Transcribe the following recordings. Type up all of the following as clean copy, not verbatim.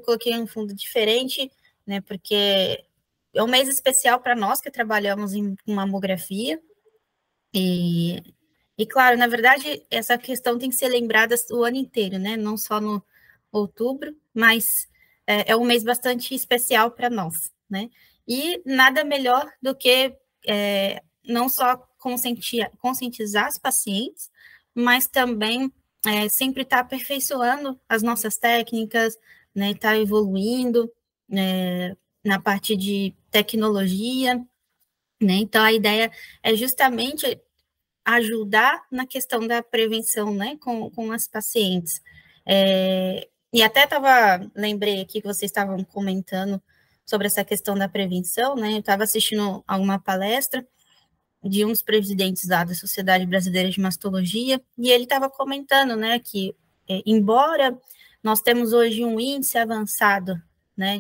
coloquei um fundo diferente, né, porque é um mês especial para nós que trabalhamos em mamografia, e claro, na verdade, essa questão tem que ser lembrada o ano inteiro, né, não só no outubro, mas é um mês bastante especial para nós, né, e nada melhor do que não só conscientizar os pacientes, mas também sempre estar aperfeiçoando as nossas técnicas, né, estar evoluindo na parte de tecnologia, né, então a ideia é justamente ajudar na questão da prevenção, né, com as pacientes. E até lembrei aqui que vocês estavam comentando sobre essa questão da prevenção, né, eu estava assistindo a uma palestra de um dos presidentes lá da Sociedade Brasileira de Mastologia, e ele estava comentando, né, que embora nós temos hoje um índice avançado, né,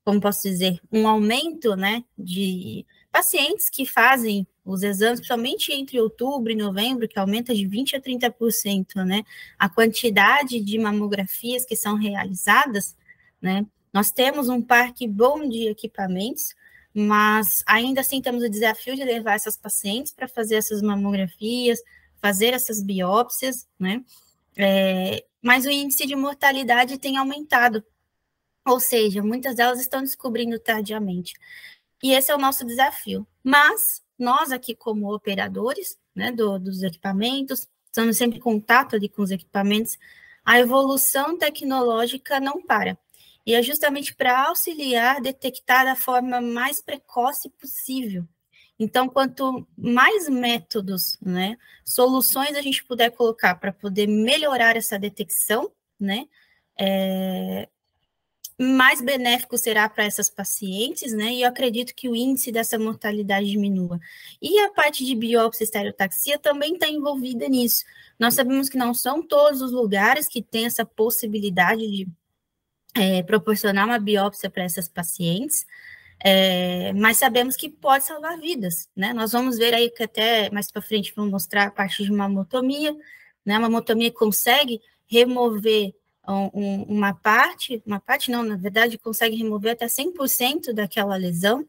como posso dizer, um aumento, né, de pacientes que fazem os exames, principalmente entre outubro e novembro, que aumenta de 20% a 30%, né, a quantidade de mamografias que são realizadas, né, nós temos um parque bom de equipamentos, mas ainda assim temos o desafio de levar essas pacientes para fazer essas mamografias, fazer essas biópsias, né, mas o índice de mortalidade tem aumentado, ou seja, muitas delas estão descobrindo tardiamente. E esse é o nosso desafio. Mas nós aqui, como operadores, né, dos equipamentos, estamos sempre em contato ali com os equipamentos, a evolução tecnológica não para. E é justamente para auxiliar, detectar da forma mais precoce possível. Então, quanto mais métodos, né, soluções a gente puder colocar para poder melhorar essa detecção, né, mais benéfico será para essas pacientes, né? E eu acredito que o índice dessa mortalidade diminua. E a parte de biópsia e estereotaxia também está envolvida nisso. Nós sabemos que não são todos os lugares que têm essa possibilidade de proporcionar uma biópsia para essas pacientes, mas sabemos que pode salvar vidas, né? Nós vamos ver aí que até mais para frente vamos mostrar a parte de mamotomia, né? Uma mamotomia consegue remover uma parte não, na verdade, consegue remover até 100% daquela lesão,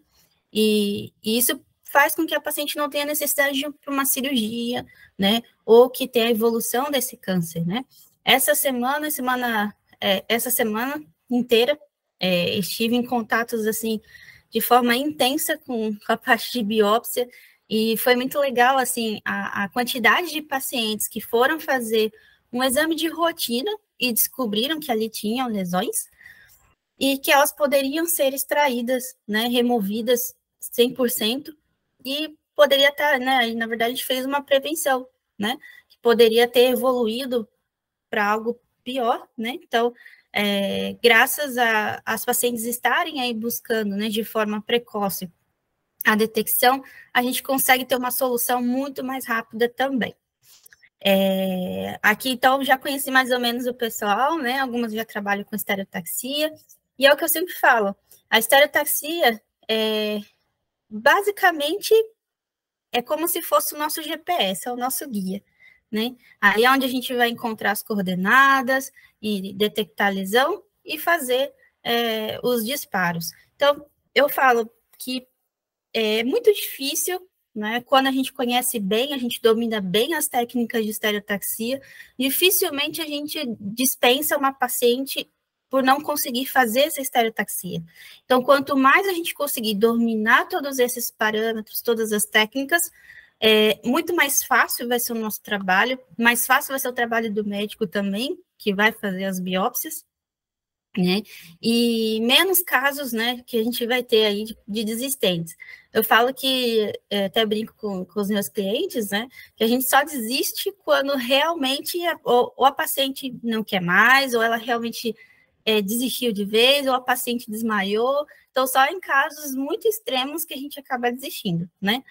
e isso faz com que a paciente não tenha necessidade de uma cirurgia, né, ou que tenha a evolução desse câncer, né. Essa semana inteira, estive em contatos, assim, de forma intensa com a parte de biópsia, e foi muito legal, assim, a quantidade de pacientes que foram fazer um exame de rotina e descobriram que ali tinham lesões e que elas poderiam ser extraídas, né, removidas 100%, e poderia estar, né, na verdade a gente fez uma prevenção, né, que poderia ter evoluído para algo pior, né, então, graças às pacientes estarem aí buscando, né, de forma precoce a detecção, a gente consegue ter uma solução muito mais rápida também. Aqui, então, já conheci mais ou menos o pessoal, né? Algumas já trabalham com estereotaxia, e é o que eu sempre falo, a estereotaxia, basicamente, é como se fosse o nosso GPS, é o nosso guia, né? Aí é onde a gente vai encontrar as coordenadas, e detectar a lesão, e fazer os disparos. Então, eu falo que é muito difícil, né? Quando a gente conhece bem, a gente domina bem as técnicas de estereotaxia, dificilmente a gente dispensa uma paciente por não conseguir fazer essa estereotaxia. Então, quanto mais a gente conseguir dominar todos esses parâmetros, todas as técnicas, muito mais fácil vai ser o nosso trabalho, mais fácil vai ser o trabalho do médico também, que vai fazer as biópsias, né, e menos casos, né, que a gente vai ter aí de desistentes. Eu falo que, até brinco com os meus clientes, né, que a gente só desiste quando realmente ou a paciente não quer mais, ou ela realmente desistiu de vez, ou a paciente desmaiou, então só em casos muito extremos que a gente acaba desistindo, né,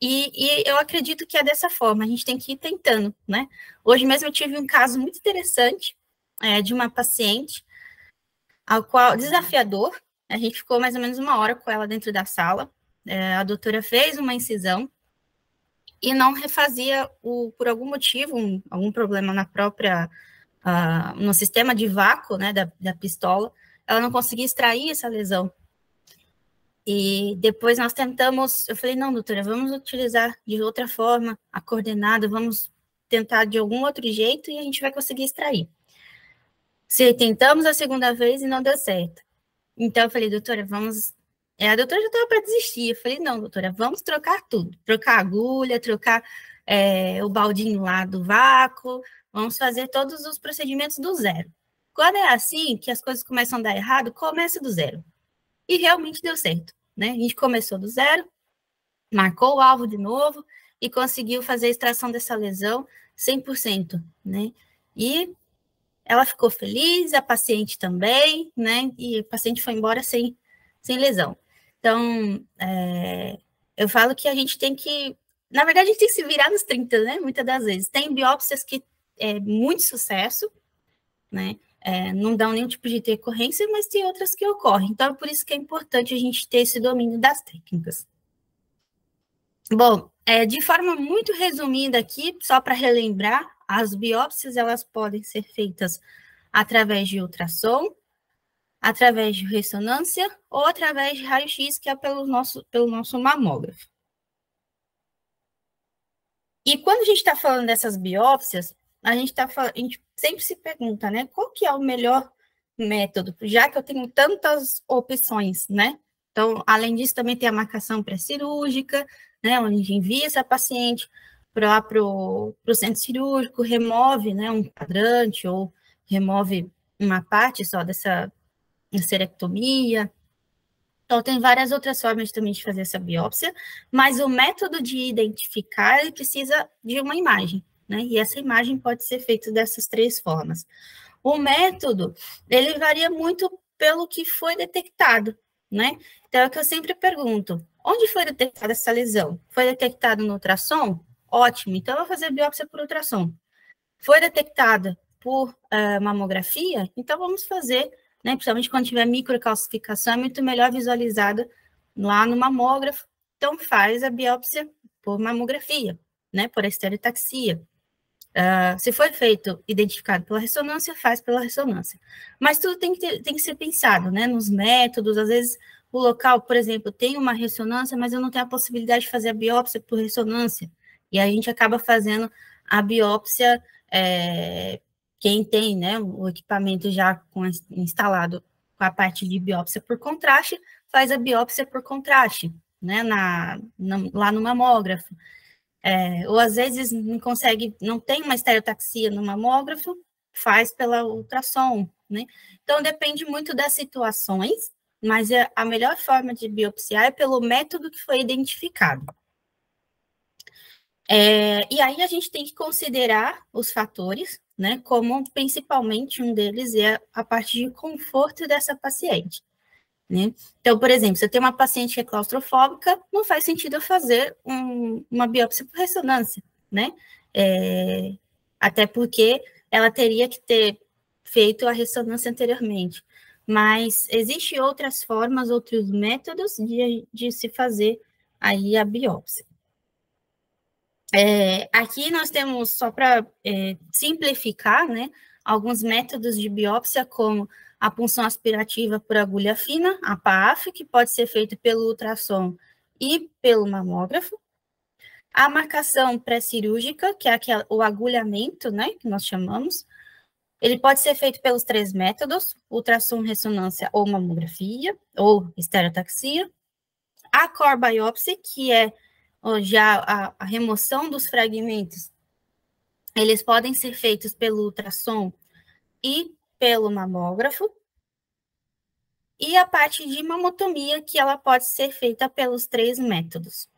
e eu acredito que é dessa forma, a gente tem que ir tentando, né. Hoje mesmo eu tive um caso muito interessante, de uma paciente, ao qual, desafiador, a gente ficou mais ou menos 1 hora com ela dentro da sala, a doutora fez uma incisão e não refazia, por algum motivo, algum problema na própria no sistema de vácuo, né, da pistola, ela não conseguia extrair essa lesão. E depois nós tentamos, eu falei, não, doutora, vamos utilizar de outra forma a coordenada, vamos tentar de algum outro jeito e a gente vai conseguir extrair. Se tentamos a segunda vez e não deu certo. Então eu falei, doutora, vamos... a doutora já estava para desistir. Eu falei, não, doutora, vamos trocar tudo. Trocar agulha, trocar o baldinho lá do vácuo, vamos fazer todos os procedimentos do zero. Quando é assim, que as coisas começam a dar errado, começa do zero. E realmente deu certo, né? A gente começou do zero, marcou o alvo de novo e conseguiu fazer a extração dessa lesão 100%, né? E ela ficou feliz, a paciente também, né? E a paciente foi embora sem lesão. Então, eu falo que a gente tem que... Na verdade, a gente tem que se virar nos 30, né? Muitas das vezes. Tem biópsias que é muito sucesso, né? Não dão nenhum tipo de decorrência, mas tem outras que ocorrem. Então, é por isso que é importante a gente ter esse domínio das técnicas. Bom, de forma muito resumida aqui, só para relembrar, as biópsias, elas podem ser feitas através de ultrassom, através de ressonância ou através de raio-x, que é pelo nosso mamógrafo. E quando a gente está falando dessas biópsias, a gente sempre se pergunta, né, qual que é o melhor método, já que eu tenho tantas opções, né? Então, além disso, também tem a marcação pré-cirúrgica, né, onde a gente envia essa paciente para o centro cirúrgico, remove, né, um quadrante ou remove uma parte só dessa histerectomia. Então, tem várias outras formas também de fazer essa biópsia, mas o método de identificar, ele precisa de uma imagem, né? E essa imagem pode ser feita dessas 3 formas. O método, ele varia muito pelo que foi detectado, né? Então, é o que eu sempre pergunto, onde foi detectada essa lesão? Foi detectado no ultrassom? Ótimo, então eu vou fazer biópsia por ultrassom. Foi detectada por mamografia? Então, vamos fazer, né, principalmente quando tiver microcalcificação, é muito melhor visualizada lá no mamógrafo. Então, faz a biópsia por mamografia, né, por estereotaxia. Se foi identificado pela ressonância, faz pela ressonância. Mas tudo tem que ser pensado, né, nos métodos. Às vezes, o local, por exemplo, tem uma ressonância, mas eu não tenho a possibilidade de fazer a biópsia por ressonância. E aí a gente acaba fazendo a biópsia, quem tem, né, o equipamento já instalado com a parte de biópsia por contraste, faz a biópsia por contraste, né, lá no mamógrafo. Ou às vezes não tem uma estereotaxia no mamógrafo, faz pela ultrassom, né? Então, depende muito das situações, mas a melhor forma de biopsiar é pelo método que foi identificado. E aí a gente tem que considerar os fatores, né? Como principalmente um deles é a parte de conforto dessa paciente. Né? Então, por exemplo, se eu tenho uma paciente que é claustrofóbica, não faz sentido eu fazer uma biópsia por ressonância, né? Até porque ela teria que ter feito a ressonância anteriormente. Mas existem outras formas, outros métodos de se fazer aí a biópsia. Aqui nós temos, só para simplificar, né, alguns métodos de biópsia, como a punção aspirativa por agulha fina, a PAF, que pode ser feita pelo ultrassom e pelo mamógrafo. A marcação pré-cirúrgica, que é o agulhamento, né, que nós chamamos. Ele pode ser feito pelos 3 métodos, ultrassom, ressonância ou mamografia, ou estereotaxia. A core biopsy, que é já a remoção dos fragmentos, eles podem ser feitos pelo ultrassom e pelo mamógrafo. E a parte de mamotomia, que ela pode ser feita pelos 3 métodos.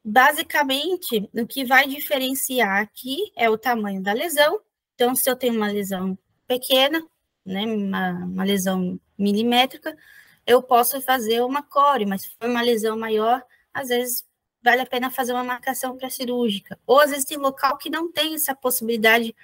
Basicamente, o que vai diferenciar aqui é o tamanho da lesão. Então, se eu tenho uma lesão pequena, né, uma lesão milimétrica, eu posso fazer uma core, mas se for uma lesão maior, às vezes vale a pena fazer uma marcação pré-cirúrgica. Ou às vezes tem local que não tem essa possibilidade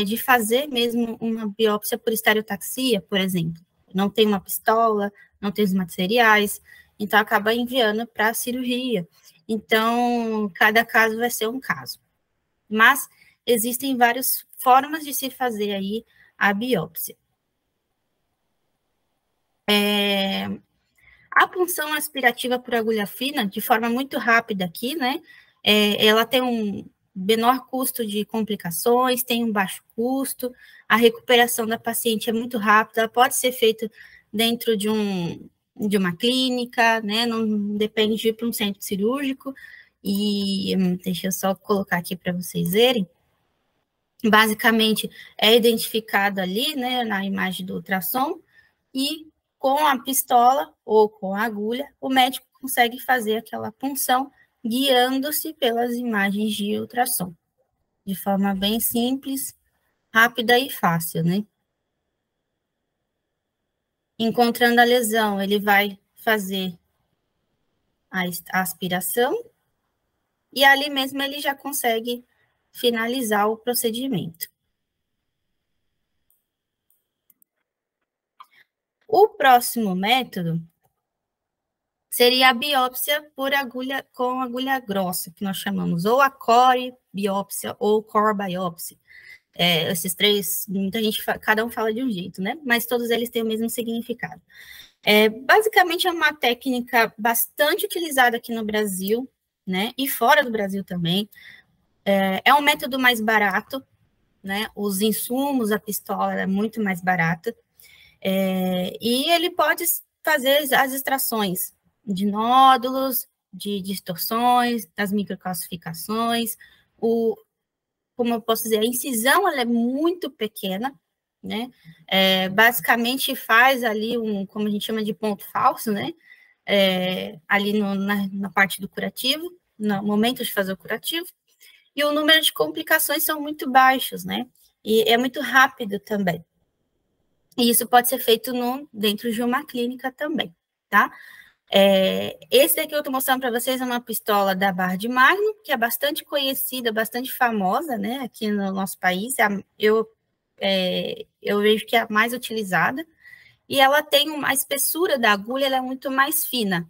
de fazer mesmo uma biópsia por estereotaxia, por exemplo. Não tem uma pistola, não tem os materiais, então acaba enviando para a cirurgia. Então, cada caso vai ser um caso. Mas existem várias formas de se fazer aí a biópsia. A punção aspirativa por agulha fina, de forma muito rápida aqui, né? Ela tem um menor custo de complicações, tem um baixo custo, a recuperação da paciente é muito rápida, ela pode ser feita dentro de uma clínica, né? Não depende de ir para um centro cirúrgico. E deixa eu só colocar aqui para vocês verem. Basicamente, é identificado ali, né, na imagem do ultrassom, e com a pistola ou com a agulha, o médico consegue fazer aquela punção guiando-se pelas imagens de ultrassom, de forma bem simples, rápida e fácil, né? Encontrando a lesão, ele vai fazer a aspiração e ali mesmo ele já consegue finalizar o procedimento. O próximo método seria a biópsia por agulha com agulha grossa, que nós chamamos ou a core biópsia ou core biópsia. Esses três, muita gente, cada um fala de um jeito, né? Mas todos eles têm o mesmo significado. Basicamente é uma técnica bastante utilizada aqui no Brasil, né? E fora do Brasil também. É um método mais barato, né? Os insumos, a pistola é muito mais barata. E ele pode fazer as extrações de nódulos, de distorções, das microcalcificações. Como eu posso dizer, a incisão ela é muito pequena, né? Basicamente faz ali como a gente chama de ponto falso, né? Ali na parte do curativo, no momento de fazer o curativo, e o número de complicações são muito baixos, né? E é muito rápido também. E isso pode ser feito dentro de uma clínica também, tá? Esse daqui eu estou mostrando para vocês é uma pistola da Bard Magnum, que é bastante conhecida, bastante famosa, né, aqui no nosso país. Eu vejo que é a mais utilizada. E ela tem uma espessura da agulha, ela é muito mais fina.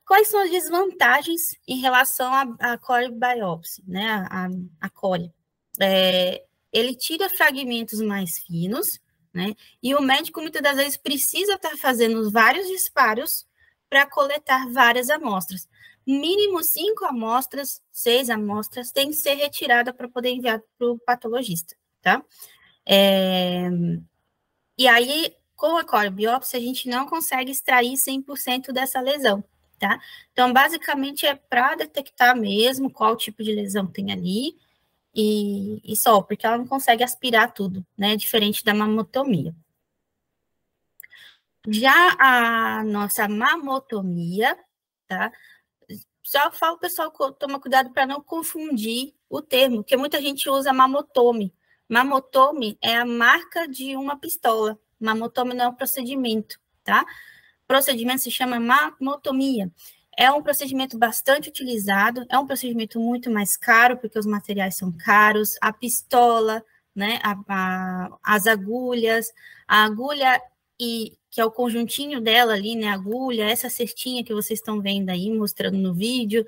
Quais são as desvantagens em relação à core biopsy, né, a core? Ele tira fragmentos mais finos, né? E o médico muitas das vezes precisa estar fazendo vários disparos para coletar várias amostras. Mínimo 5 amostras, 6 amostras, tem que ser retirada para poder enviar para o patologista, tá? E aí, com a core biópsia, a gente não consegue extrair 100% dessa lesão, tá? Então, basicamente, é para detectar mesmo qual tipo de lesão tem ali, e só, porque ela não consegue aspirar tudo, né? Diferente da mamotomia. Já a nossa mamotomia, tá? Só falo, pessoal, toma cuidado para não confundir o termo, porque muita gente usa mamotome. Mamotome é a marca de uma pistola. Mamotome não é um procedimento, tá? O procedimento se chama mamotomia. É um procedimento bastante utilizado, é um procedimento muito mais caro, porque os materiais são caros, a pistola, né, as agulhas, a agulha, que é o conjuntinho dela ali, né, a agulha, essa cestinha que vocês estão vendo aí, mostrando no vídeo,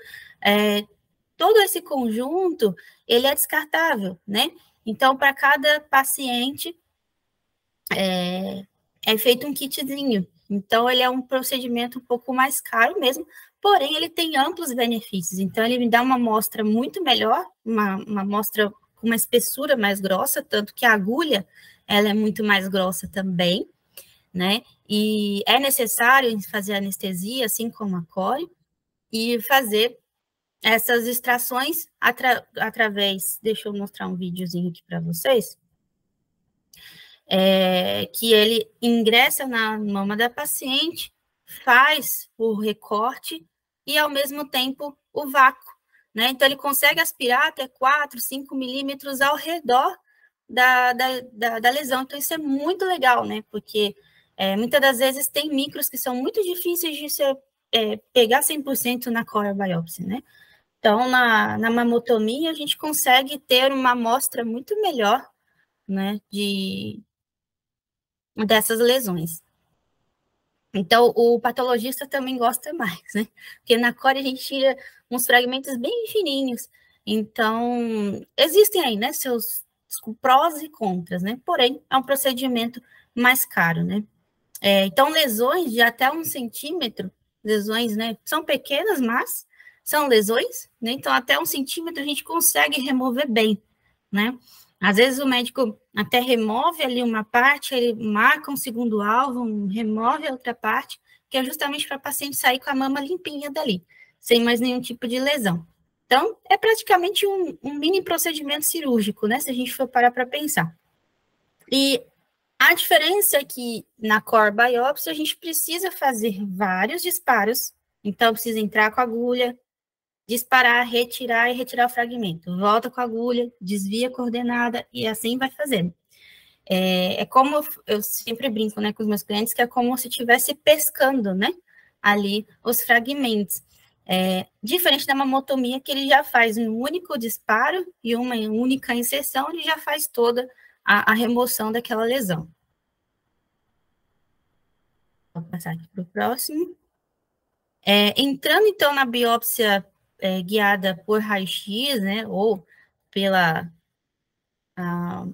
todo esse conjunto, ele é descartável, né? Então, para cada paciente, é feito um kitzinho. Então, ele é um procedimento um pouco mais caro mesmo, porém, ele tem amplos benefícios. Então, ele me dá uma amostra muito melhor, uma amostra com uma espessura mais grossa, tanto que a agulha, ela é muito mais grossa também, né? E é necessário fazer anestesia, assim como a core, e fazer essas extrações através... Deixa eu mostrar um videozinho aqui para vocês. Que ele ingressa na mama da paciente, faz o recorte e, ao mesmo tempo, o vácuo, né? Então, ele consegue aspirar até 4, 5 milímetros ao redor da lesão. Então, isso é muito legal, né? Porque muitas das vezes tem micros que são muito difíceis de você pegar 100% na core biopsy, né? Então, na mamotomia, a gente consegue ter uma amostra muito melhor, né, dessas lesões. Então, o patologista também gosta mais, né? Porque na core a gente tira uns fragmentos bem fininhos. Então, existem aí, né, seus prós e contras, né? Porém, é um procedimento mais caro, né? Então, lesões de até 1 centímetro, lesões, né, são pequenas, mas são lesões, né? Então, até 1 centímetro a gente consegue remover bem, né? Às vezes o médico até remove ali uma parte, ele marca um segundo alvo, remove a outra parte, que é justamente para o paciente sair com a mama limpinha dali, sem mais nenhum tipo de lesão. Então, é praticamente um mini procedimento cirúrgico, né? Se a gente for parar para pensar. E a diferença é que na core biopsy a gente precisa fazer vários disparos, então precisa entrar com a agulha, disparar, retirar e retirar o fragmento. Volta com a agulha, desvia a coordenada e assim vai fazendo. É como eu sempre brinco, né, com os meus clientes, que é como se estivesse pescando, né, ali os fragmentos. Diferente da mamotomia, que ele já faz um único disparo e uma única inserção, ele já faz toda a remoção daquela lesão. Vou passar aqui para o próximo. Entrando, então, na biópsia guiada por raio-x, né, ou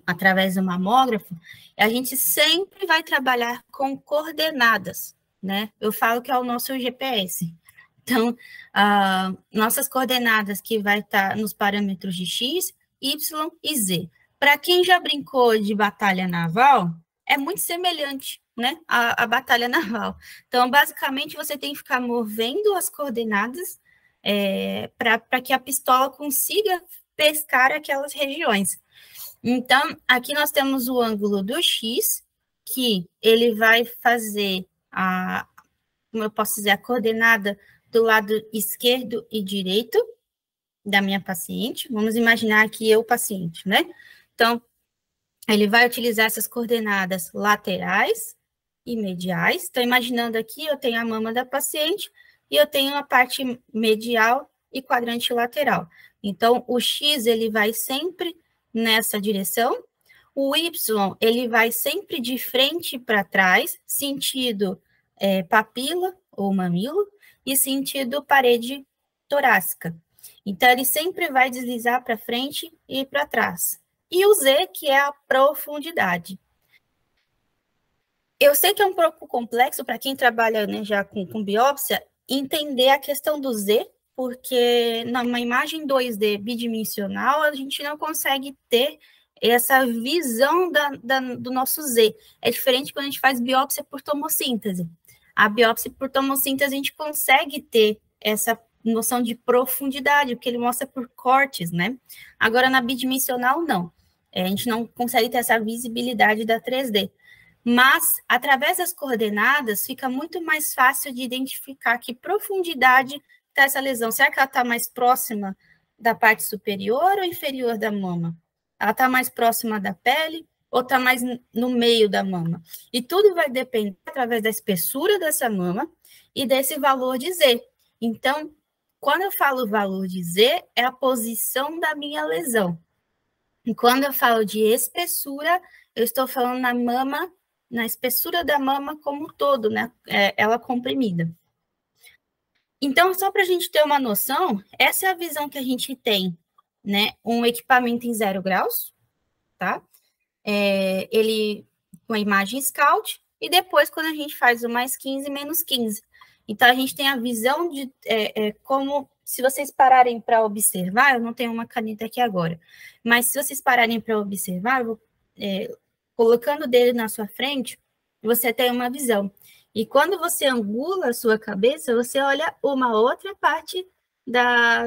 através do mamógrafo, a gente sempre vai trabalhar com coordenadas, né? Eu falo que é o nosso GPS. Então, nossas coordenadas que vai estar nos parâmetros de X, Y e Z. Para quem já brincou de batalha naval, é muito semelhante, né, à batalha naval. Então, basicamente, você tem que ficar movendo as coordenadas para que a pistola consiga pescar aquelas regiões. Então, aqui nós temos o ângulo do X, que ele vai fazer como eu posso dizer, a coordenada do lado esquerdo e direito da minha paciente. Vamos imaginar aqui eu, paciente, né? Então, ele vai utilizar essas coordenadas laterais e mediais. Estou imaginando aqui, eu tenho a mama da paciente e eu tenho a parte medial e quadrante lateral. Então, o X, ele vai sempre nessa direção. O Y, ele vai sempre de frente para trás, sentido papila ou mamilo, e sentido parede torácica. Então, ele sempre vai deslizar para frente e para trás. E o Z, que é a profundidade. Eu sei que é um pouco complexo para quem trabalha, né, já com biópsia, entender a questão do Z, porque numa imagem 2D bidimensional, a gente não consegue ter essa visão do nosso Z. É diferente quando a gente faz biópsia por tomossíntese. A biópsia por tomossíntese, a gente consegue ter essa noção de profundidade, porque ele mostra por cortes, né? Agora, na bidimensional, não. A gente não consegue ter essa visibilidade da 3D. Mas, através das coordenadas, fica muito mais fácil de identificar que profundidade está essa lesão. Será que ela está mais próxima da parte superior ou inferior da mama? Ela está mais próxima da pele ou está mais no meio da mama? E tudo vai depender através da espessura dessa mama e desse valor de Z. Então, quando eu falo valor de Z, é a posição da minha lesão. E quando eu falo de espessura, eu estou falando na mama, na espessura da mama como um todo, né? Ela comprimida. Então, só para a gente ter uma noção, essa é a visão que a gente tem, né? Um equipamento em 0 graus, tá? Ele com a imagem Scout, e depois quando a gente faz o mais 15, menos 15. Então, a gente tem a visão de como, se vocês pararem para observar, eu não tenho uma caneta aqui agora, mas se vocês pararem para observar, colocando o dedo na sua frente, você tem uma visão. E quando você angula a sua cabeça, você olha uma outra parte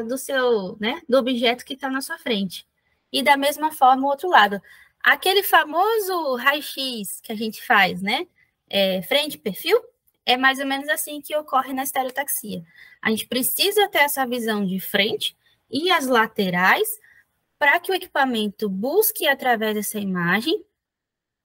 do seu, né, do objeto que está na sua frente. E da mesma forma, o outro lado. Aquele famoso raio-x que a gente faz, né, frente, perfil, é mais ou menos assim que ocorre na estereotaxia. A gente precisa ter essa visão de frente e as laterais para que o equipamento busque, através dessa imagem,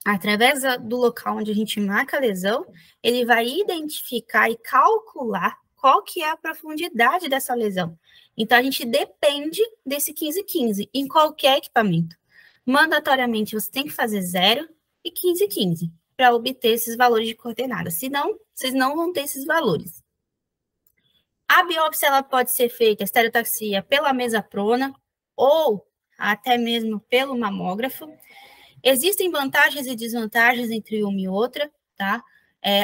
através do local onde a gente marca a lesão, ele vai identificar e calcular qual que é a profundidade dessa lesão. Então, a gente depende desse 15-15 em qualquer equipamento. Mandatoriamente, você tem que fazer 0 e 15-15 para obter esses valores de coordenada. Senão, vocês não vão ter esses valores. A biópsia ela pode ser feita, a estereotaxia, pela mesaprona ou até mesmo pelo mamógrafo. Existem vantagens e desvantagens entre uma e outra, tá?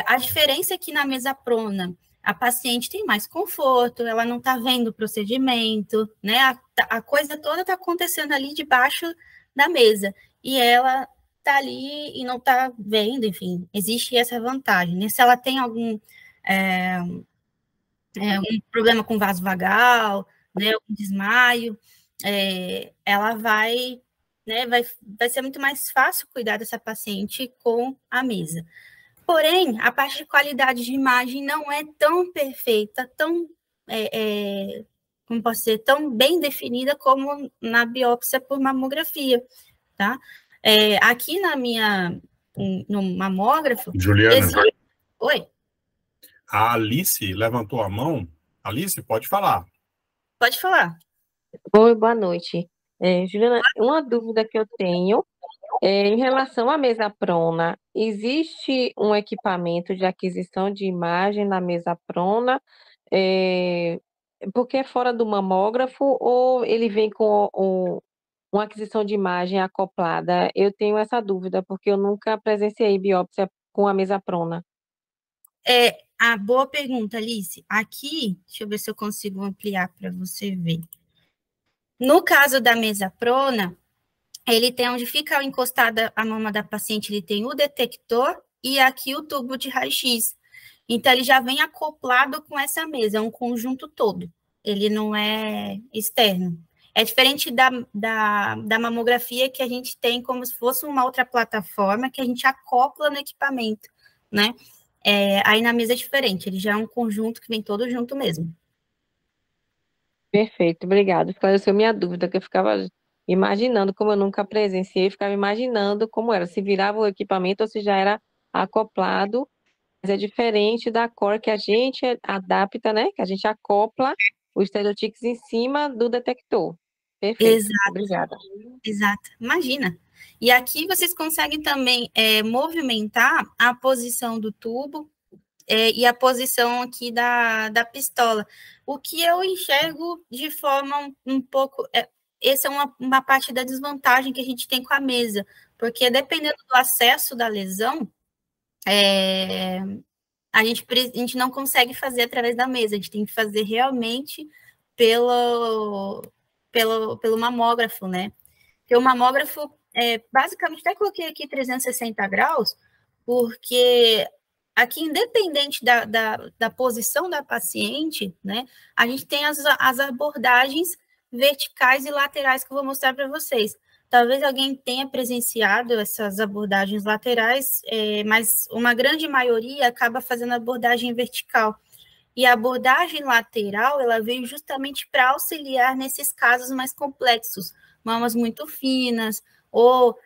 A diferença é que na mesa prona, a paciente tem mais conforto, ela não está vendo o procedimento, né? A coisa toda está acontecendo ali debaixo da mesa, e ela está ali e não está vendo, enfim, existe essa vantagem, né? Se ela tem algum um problema com vaso vagal, né, um desmaio, ela vai, né, vai ser muito mais fácil cuidar dessa paciente com a mesa. Porém, a parte de qualidade de imagem não é tão perfeita, tão, como posso dizer, tão bem definida como na biópsia por mamografia, tá? Aqui no mamógrafo, Juliana, Oi, a Alice levantou a mão. Alice, pode falar. pode falar. Oi, boa noite. Juliana, uma dúvida que eu tenho em relação à mesa prona, existe um equipamento de aquisição de imagem na mesa prona, é, porque é fora do mamógrafo ou ele vem com uma aquisição de imagem acoplada? Eu tenho essa dúvida, porque eu nunca presenciei biópsia com a mesa prona. A boa pergunta, Alice. Aqui, deixa eu ver se eu consigo ampliar para você ver. No caso da mesa prona, ele tem onde fica encostada a mama da paciente, ele tem o detector e aqui o tubo de raio-x. Então, ele já vem acoplado com essa mesa, é um conjunto todo. Ele não é externo. É diferente da mamografia, que a gente tem como se fosse uma outra plataforma que a gente acopla no equipamento, né? Aí na mesa é diferente, ele já é um conjunto que vem todo junto mesmo. Perfeito, obrigado. Esclareceu minha dúvida, que eu ficava imaginando, como eu nunca presenciei, ficava imaginando como era, se virava o equipamento ou se já era acoplado, mas é diferente da cor que a gente adapta, né? Que a gente acopla os estereotips em cima do detector. Perfeito, Exato, obrigada. exato. Imagina. E aqui vocês conseguem também movimentar a posição do tubo e a posição aqui da pistola. O que eu enxergo de forma um pouco. Essa é uma parte da desvantagem que a gente tem com a mesa, porque dependendo do acesso da lesão, a gente não consegue fazer através da mesa, a gente tem que fazer realmente pelo mamógrafo, né? Porque o mamógrafo, basicamente, até coloquei aqui 360 graus, porque aqui, independente da posição da paciente, né, a gente tem as abordagens verticais e laterais que eu vou mostrar para vocês. Talvez alguém tenha presenciado essas abordagens laterais, mas uma grande maioria acaba fazendo abordagem vertical. E a abordagem lateral, ela veio justamente para auxiliar nesses casos mais complexos, mamas muito finas, ou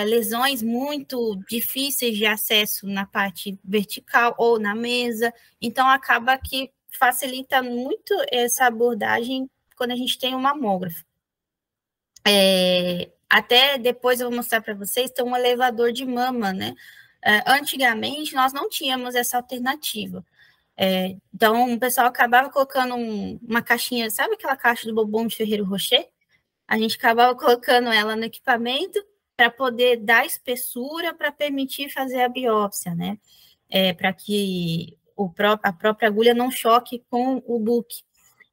lesões muito difíceis de acesso na parte vertical ou na mesa. Então, acaba que facilita muito essa abordagem quando a gente tem um mamógrafo. Até depois eu vou mostrar para vocês, tem um elevador de mama, né? Antigamente, nós não tínhamos essa alternativa. Então, o pessoal acabava colocando uma caixinha, sabe aquela caixa do Bobão de Ferreiro Rocher? A gente acabava colocando ela no equipamento para poder dar espessura para permitir fazer a biópsia, né? Para que a própria agulha não choque com o book.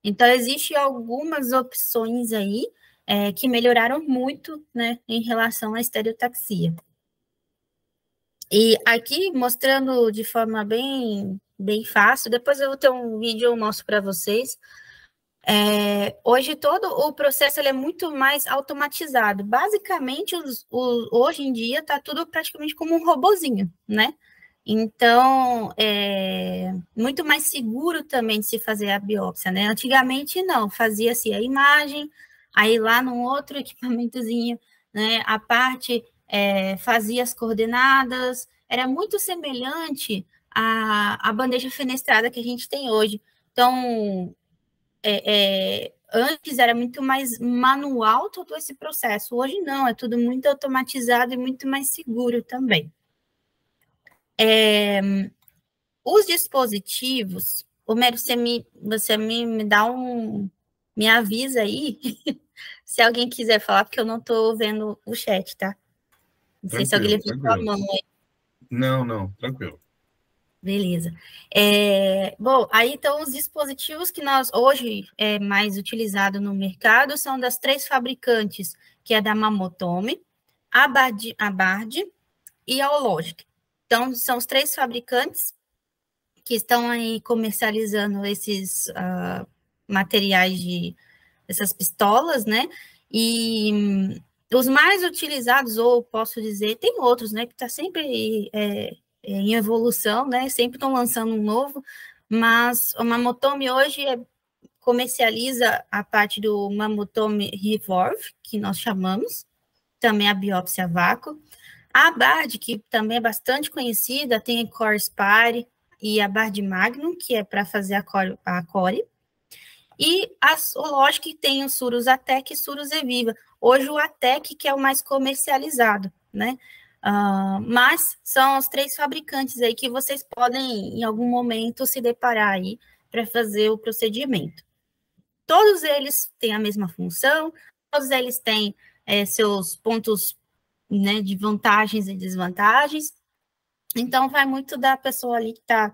Então, existem algumas opções aí que melhoraram muito, né, em relação à estereotaxia. E aqui, mostrando de forma bem fácil, depois eu vou ter um vídeo, eu mostro para vocês. Hoje todo o processo ele é muito mais automatizado. Basicamente, hoje em dia está tudo praticamente como um robozinho, né? Então, é muito mais seguro também de se fazer a biópsia, né? Antigamente, não, fazia-se a imagem, aí lá num outro equipamentozinho, né, a parte fazia as coordenadas, era muito semelhante à bandeja fenestrada que a gente tem hoje. Então, antes era muito mais manual todo esse processo, hoje não, é tudo muito automatizado e muito mais seguro também. Os dispositivos, o Homero, você me dá Me avisa aí se alguém quiser falar, porque eu não estou vendo o chat, tá? Não sei se alguém levantou a mão aí. Não, tranquilo. Beleza. Bom, aí então os dispositivos que nós hoje é mais utilizado no mercado são das 3 fabricantes, que é da Mamotomi, a Bard e a Hologic. Então, são os 3 fabricantes que estão aí comercializando esses materiais essas pistolas, né? E os mais utilizados, ou posso dizer, tem outros, né? Que está sempre em evolução, né? Sempre estão lançando um novo, mas o Mamotomi hoje comercializa a parte do Mamotomi Revolve, que nós chamamos, também a biópsia a vácuo. A Bard, que também é bastante conhecida, tem a Core Spire e a Bard Magnum, que é para fazer a Core. E a Hologic tem o Surus Atec e Surus Eviva. Hoje o Atec que é o mais comercializado, né? Mas são os 3 fabricantes aí que vocês podem, em algum momento, se deparar aí para fazer o procedimento. Todos eles têm a mesma função, todos eles têm seus pontos, né, de vantagens e desvantagens. Então, vai muito da pessoa ali que está,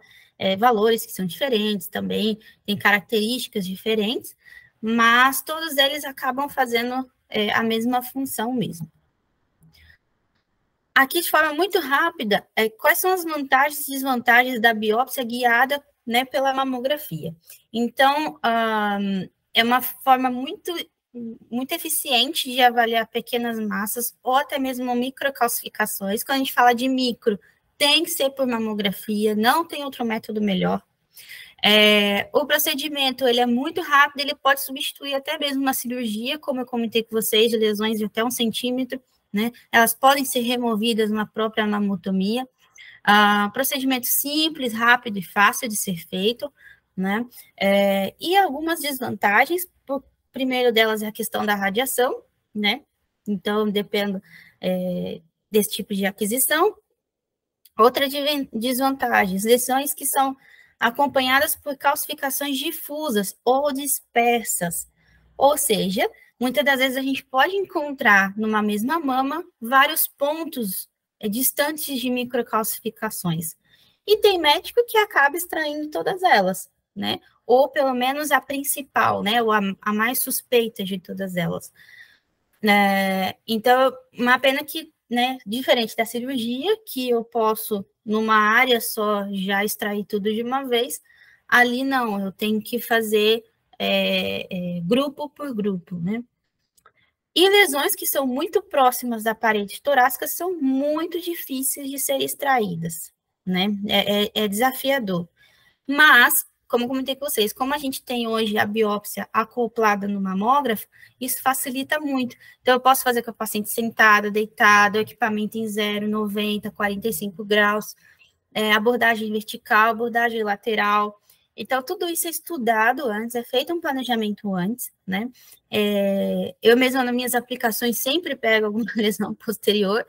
valores que são diferentes também, tem características diferentes, mas todos eles acabam fazendo a mesma função mesmo. Aqui, de forma muito rápida, quais são as vantagens e desvantagens da biópsia guiada, né, pela mamografia? Então, é uma forma muito eficiente de avaliar pequenas massas ou até mesmo microcalcificações. Quando a gente fala de micro, tem que ser por mamografia, não tem outro método melhor. O procedimento, ele é muito rápido, ele pode substituir até mesmo uma cirurgia, como eu comentei com vocês, de lesões de até 1 centímetro, né? Elas podem ser removidas na própria mamotomia. Procedimento simples, rápido e fácil de ser feito, né? E algumas desvantagens, o primeiro delas é a questão da radiação, né? Então, depende desse tipo de aquisição. Outra desvantagem, lesões que são acompanhadas por calcificações difusas ou dispersas. Ou seja, muitas das vezes a gente pode encontrar numa mesma mama vários pontos distantes de microcalcificações. E tem médico que acaba extraindo todas elas, né? Ou pelo menos a principal, né? Ou a mais suspeita de todas elas. Então, uma pena que, né, diferente da cirurgia, que eu posso, numa área só, já extrair tudo de uma vez, ali não, eu tenho que fazer grupo por grupo, né? E lesões que são muito próximas da parede torácica são muito difíceis de ser extraídas, né? É desafiador. Mas, como comentei com vocês, como a gente tem hoje a biópsia acoplada no mamógrafo, isso facilita muito. Então, eu posso fazer com a paciente sentada, deitada, o equipamento em 0, 90, 45 graus, abordagem vertical, abordagem lateral. Então, tudo isso é estudado antes, é feito um planejamento antes, né? Eu mesma, nas minhas aplicações, sempre pego alguma lesão posterior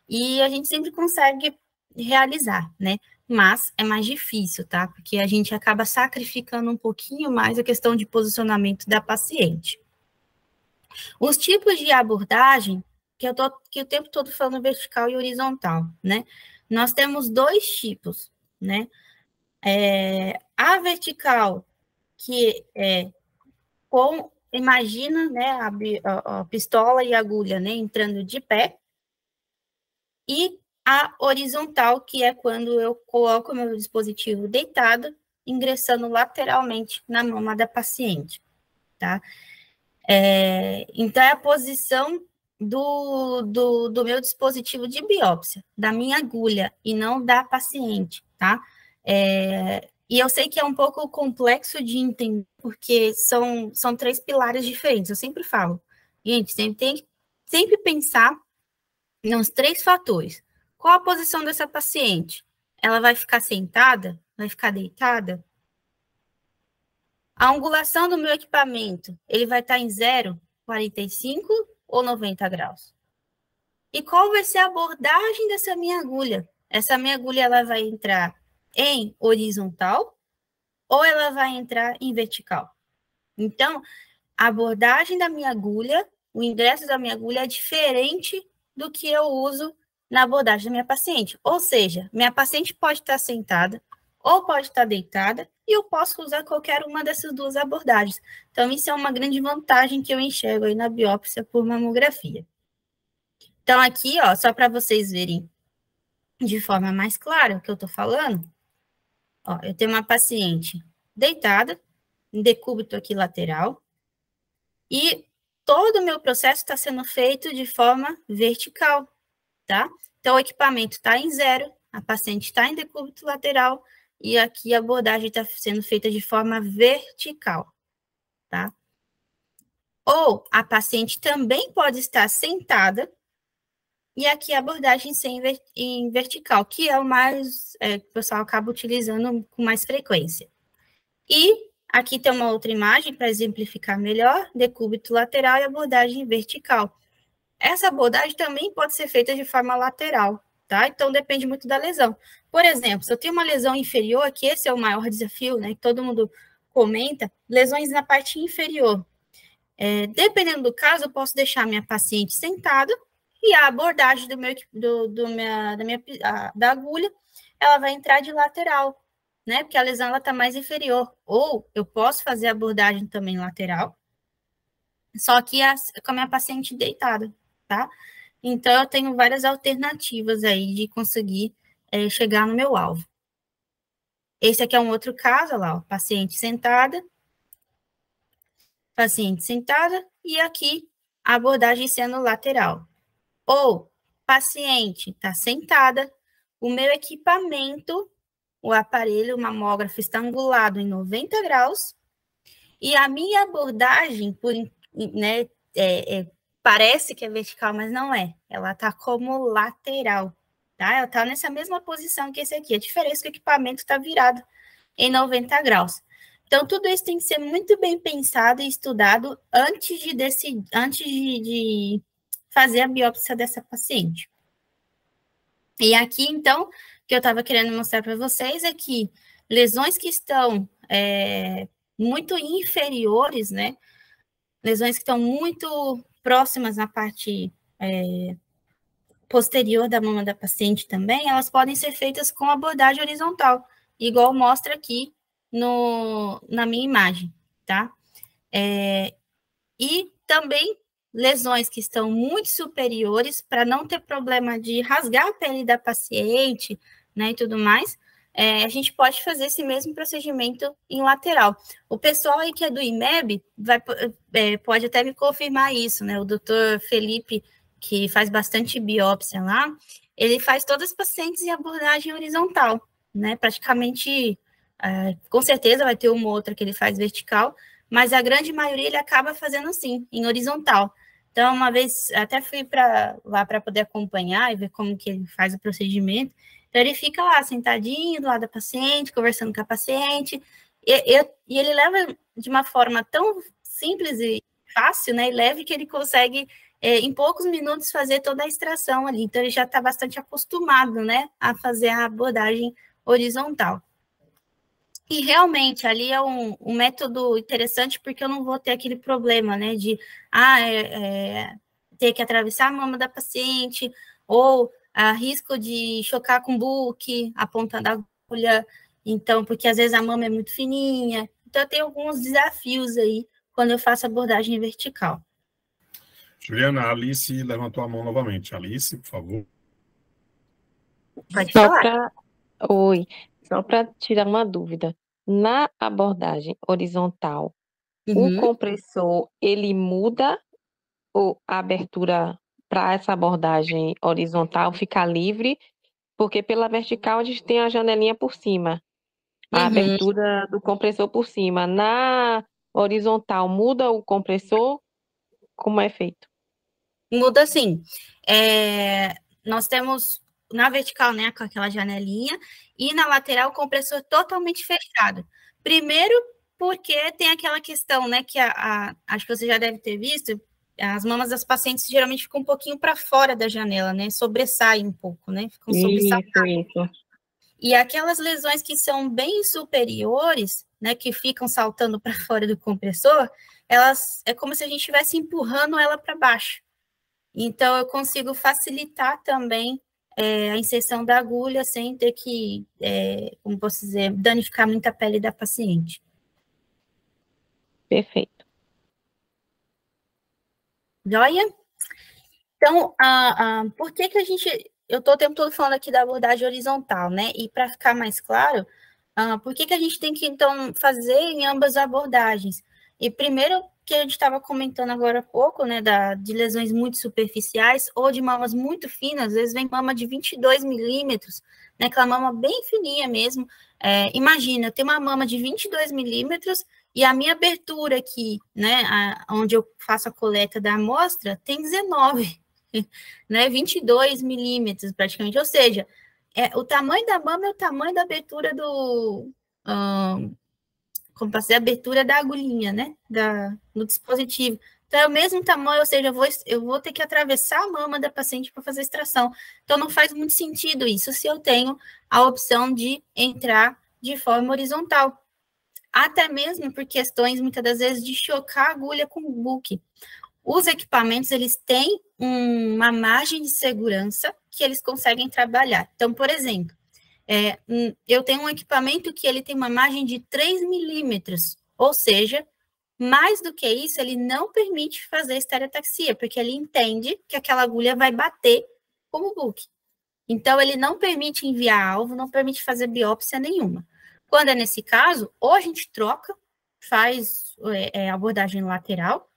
e a gente sempre consegue realizar, né? Mas é mais difícil, tá? Porque a gente acaba sacrificando um pouquinho mais a questão de posicionamento da paciente. Os tipos de abordagem, que eu tô aqui o tempo todo falando vertical e horizontal, né? Nós temos 2 tipos, né? A vertical, que é imagina, né, a pistola e a agulha, né, entrando de pé, e a horizontal, que é quando eu coloco o meu dispositivo deitado, ingressando lateralmente na mama da paciente, tá? Então, é a posição do meu dispositivo de biópsia, da minha agulha, e não da paciente, tá? E eu sei que é um pouco complexo de entender, porque são 3 pilares diferentes, eu sempre falo. Gente, tem que sempre pensar nos 3 fatores. Qual a posição dessa paciente? Ela vai ficar sentada? Vai ficar deitada? A angulação do meu equipamento, ele vai estar em 0, 45 ou 90 graus? E qual vai ser a abordagem dessa minha agulha? Essa minha agulha, ela vai entrar em horizontal ou ela vai entrar em vertical? Então, a abordagem da minha agulha, o ingresso da minha agulha é diferente do que eu uso na abordagem da minha paciente. Ou seja, minha paciente pode estar sentada ou pode estar deitada e eu posso usar qualquer uma dessas duas abordagens. Então, isso é uma grande vantagem que eu enxergo aí na biópsia por mamografia. Então, aqui, ó, só para vocês verem de forma mais clara o que eu estou falando, ó, eu tenho uma paciente deitada, em decúbito aqui lateral, e todo o meu processo está sendo feito de forma vertical, tá? Então, o equipamento está em 0, a paciente está em decúbito lateral, e aqui a abordagem está sendo feita de forma vertical, tá? Ou a paciente também pode estar sentada, e aqui a abordagem em vertical, que é o mais, que o pessoal acaba utilizando com mais frequência. E aqui tem uma outra imagem para exemplificar melhor, decúbito lateral e abordagem vertical. Essa abordagem também pode ser feita de forma lateral, tá? Então, depende muito da lesão. Por exemplo, se eu tenho uma lesão inferior, que esse é o maior desafio, né, que todo mundo comenta, lesões na parte inferior. Dependendo do caso, eu posso deixar minha paciente sentada e a abordagem da agulha, ela vai entrar de lateral, né? Porque a lesão está mais inferior. Ou eu posso fazer a abordagem também lateral, só que com a minha paciente deitada, tá? Então, eu tenho várias alternativas aí de conseguir chegar no meu alvo. Esse aqui é um outro caso, olha lá, ó, paciente sentada, e aqui a abordagem sendo lateral. Ou paciente está sentada, o meu equipamento, o aparelho, o mamógrafo está angulado em 90 graus, e a minha abordagem, né, parece que é vertical, mas não é. Ela está como lateral, tá? Ela está nessa mesma posição que esse aqui. A diferença é que o equipamento está virado em 90 graus. Então, tudo isso tem que ser muito bem pensado e estudado antes de fazer a biópsia dessa paciente. E aqui, então, o que eu estava querendo mostrar para vocês é que lesões que estão muito inferiores, né? Lesões que estão muito próximas na parte posterior da mama da paciente também, elas podem ser feitas com abordagem horizontal, igual mostra aqui na minha imagem, tá? E também lesões que estão muito superiores, para não ter problema de rasgar a pele da paciente, né, e tudo mais, a gente pode fazer esse mesmo procedimento em lateral. O pessoal aí que é do IMEB pode até me confirmar isso, né? O doutor Felipe, que faz bastante biópsia lá, ele faz todas as pacientes em abordagem horizontal, né? Praticamente, com certeza vai ter uma ou outra que ele faz vertical, mas a grande maioria ele acaba fazendo assim, em horizontal. Então, uma vez, até fui lá para poder acompanhar e ver como que ele faz o procedimento. Então, ele fica lá, sentadinho, do lado da paciente, conversando com a paciente, e ele leva de uma forma tão simples e fácil, né, e leve, que ele consegue, em poucos minutos, fazer toda a extração ali. Então, ele já está bastante acostumado, né, a fazer a abordagem horizontal. E realmente, ali é um método interessante, porque eu não vou ter aquele problema, né, de ter que atravessar a mama da paciente, ou risco de chocar com o book, a ponta da agulha, então, porque às vezes a mama é muito fininha. Então, eu tenho alguns desafios aí quando eu faço abordagem vertical. Juliana, a Alice levantou a mão novamente. Alice, por favor. Pode falar. Oi, só para tirar uma dúvida. Na abordagem horizontal, o compressor, ele muda a abertura para essa abordagem horizontal ficar livre? Porque pela vertical a gente tem a janelinha por cima, a abertura do compressor por cima. Na horizontal, muda o compressor? Como é feito? Muda sim. Nós temos na vertical, né, com aquela janelinha, e na lateral o compressor totalmente fechado. Primeiro, porque tem aquela questão, né, que acho que você já deve ter visto, as mamas das pacientes geralmente ficam um pouquinho para fora da janela, né, sobressaem um pouco, né, ficam sobressaltadas. Isso. E aquelas lesões que são bem superiores, né, que ficam saltando para fora do compressor, elas é como se a gente estivesse empurrando ela para baixo. Então, eu consigo facilitar também a inserção da agulha sem ter que, como posso dizer, danificar muito a pele da paciente. Perfeito. Joia? Então, por que a gente... Eu estou o tempo todo falando aqui da abordagem horizontal, né? E para ficar mais claro, por que a gente tem que, então, fazer em ambas abordagens? E primeiro, que a gente estava comentando agora há pouco, né, de lesões muito superficiais ou de mamas muito finas, às vezes vem mama de 22 milímetros, né, aquela mama bem fininha mesmo. Imagina, eu tenho uma mama de 22 milímetros e a minha abertura aqui, né, onde eu faço a coleta da amostra, tem 19, né, 22 milímetros praticamente, ou seja, o tamanho da mama é o tamanho da abertura como para ser a abertura da agulhinha, né, do dispositivo. Então, é o mesmo tamanho, ou seja, eu vou ter que atravessar a mama da paciente para fazer a extração. Então, não faz muito sentido isso se eu tenho a opção de entrar de forma horizontal. Até mesmo por questões, muitas das vezes, de chocar a agulha com o book. Os equipamentos, eles têm uma margem de segurança que eles conseguem trabalhar. Então, por exemplo, eu tenho um equipamento que ele tem uma margem de 3 milímetros, ou seja, mais do que isso, ele não permite fazer estereotaxia, porque ele entende que aquela agulha vai bater com o book. Então, ele não permite enviar alvo, não permite fazer biópsia nenhuma. Quando é nesse caso, ou a gente troca, faz abordagem lateral,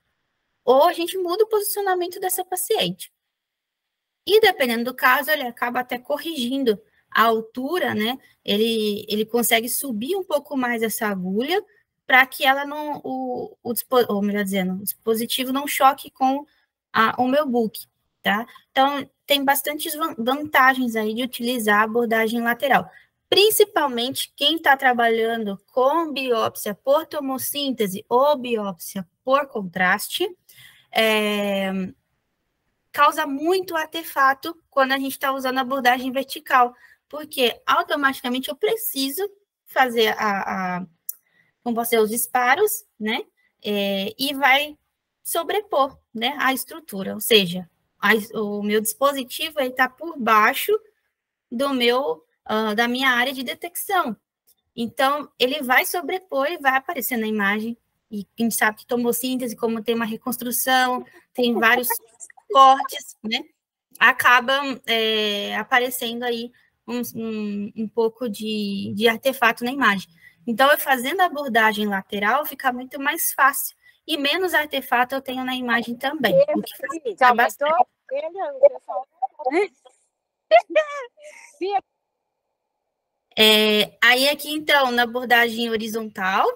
ou a gente muda o posicionamento dessa paciente. E dependendo do caso, ele acaba até corrigindo a altura, né? Ele consegue subir um pouco mais essa agulha para que ela não, ou melhor dizendo, o dispositivo não choque com o meu book, tá? Então, tem bastantes vantagens aí de utilizar a abordagem lateral. Principalmente quem está trabalhando com biópsia por tomossíntese ou biópsia por contraste, causa muito artefato quando a gente está usando a abordagem vertical, porque automaticamente eu preciso fazer como você, os disparos, né? E vai sobrepor, né, a estrutura, ou seja, o meu dispositivo está por baixo da minha área de detecção. Então, ele vai sobrepor e vai aparecer na imagem. E a gente sabe que tomossíntese, como tem uma reconstrução, tem vários cortes, né? Acaba aparecendo aí um pouco de artefato na imagem. Então, eu fazendo a abordagem lateral, fica muito mais fácil. E menos artefato eu tenho na imagem também. O que facilita bastante. Aí aqui, então, na abordagem horizontal,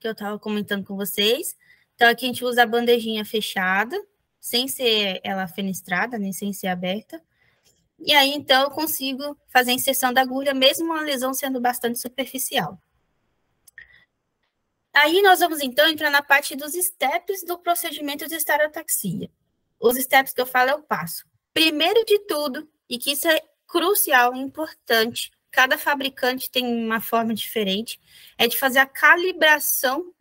que eu estava comentando com vocês, então aqui a gente usa a bandejinha fechada, sem ser ela fenestrada, nem sem ser aberta, e aí, então, eu consigo fazer a inserção da agulha, mesmo a lesão sendo bastante superficial. Aí, nós vamos, então, entrar na parte dos steps do procedimento de estereotaxia. Os steps que eu falo é o passo. Primeiro de tudo, e que isso é crucial, importante, cada fabricante tem uma forma diferente, é de fazer a calibração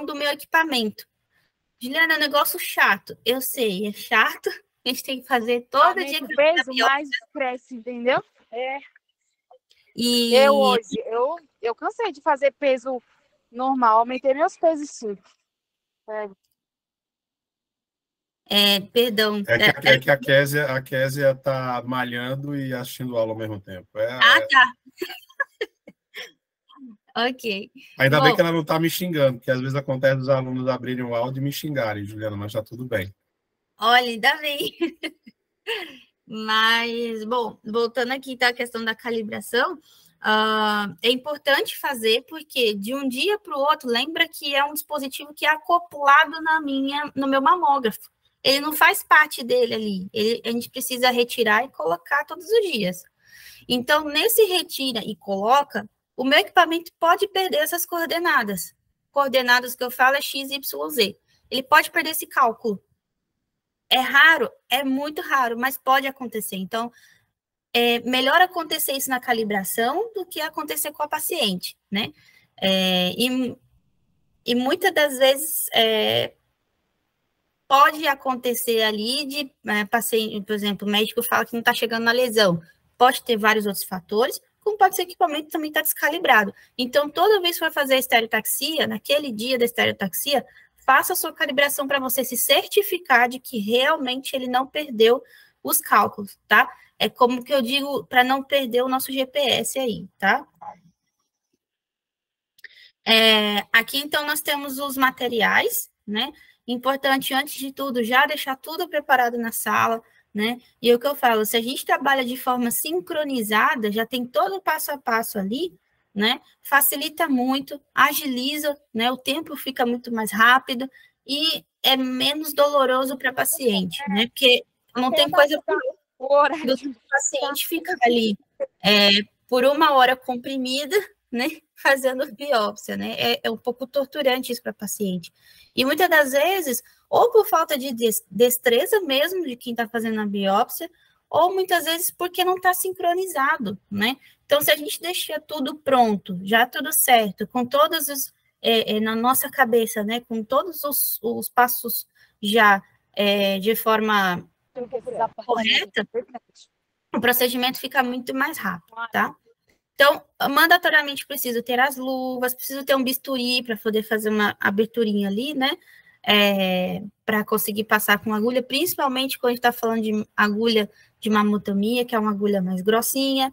do meu equipamento. Juliana, é um negócio chato. Eu sei, é chato. A gente tem que fazer todo dia. O peso mais cresce, entendeu? E eu cansei de fazer peso normal, aumentei meus pesos sim. Perdão. É que a Késia tá malhando e assistindo aula ao mesmo tempo. Tá. Ok. Ainda bem que ela não está me xingando, porque às vezes acontece dos alunos abrirem o áudio e me xingarem, Juliana, mas está tudo bem. Olha, ainda bem. Mas, bom, voltando aqui tá, a questão da calibração, é importante fazer, porque de um dia para o outro, lembra que é um dispositivo que é acoplado no meu mamógrafo. Ele não faz parte dele ali. A gente precisa retirar e colocar todos os dias. Então, nesse retira e coloca, o meu equipamento pode perder essas coordenadas. Coordenadas que eu falo é X, Y, Z. Ele pode perder esse cálculo. É raro? É muito raro, mas pode acontecer. Então, é melhor acontecer isso na calibração do que acontecer com a paciente, né? E muitas das vezes pode acontecer ali de paciente, por exemplo, o médico fala que não está chegando na lesão. Pode ter vários outros fatores, como pode ser que o equipamento também está descalibrado. Então, toda vez que for fazer a estereotaxia, naquele dia da estereotaxia, faça a sua calibração para você se certificar de que realmente ele não perdeu os cálculos, tá? É como que eu digo, para não perder o nosso GPS aí, tá? Aqui, então, nós temos os materiais, né? Importante, antes de tudo, já deixar tudo preparado na sala, né? E é o que eu falo, se a gente trabalha de forma sincronizada, já tem todo o passo a passo ali, né? Facilita muito, agiliza, né? O tempo fica muito mais rápido e é menos doloroso para a paciente, né? Porque não tem coisa pior do que o paciente ficar ali por 1 hora comprimida, né, fazendo biópsia, né? É um pouco torturante isso para a paciente. E muitas das vezes, ou por falta de destreza mesmo de quem está fazendo a biópsia, ou muitas vezes porque não está sincronizado, né? Então, se a gente deixar tudo pronto, já tudo certo, com todos os, na nossa cabeça, né, com todos os passos já de forma correta, o procedimento fica muito mais rápido, tá? Então, mandatoriamente preciso ter as luvas, preciso ter um bisturi para poder fazer uma aberturinha ali, né? Para conseguir passar com agulha, principalmente quando a gente está falando de agulha de mamotomia, que é uma agulha mais grossinha,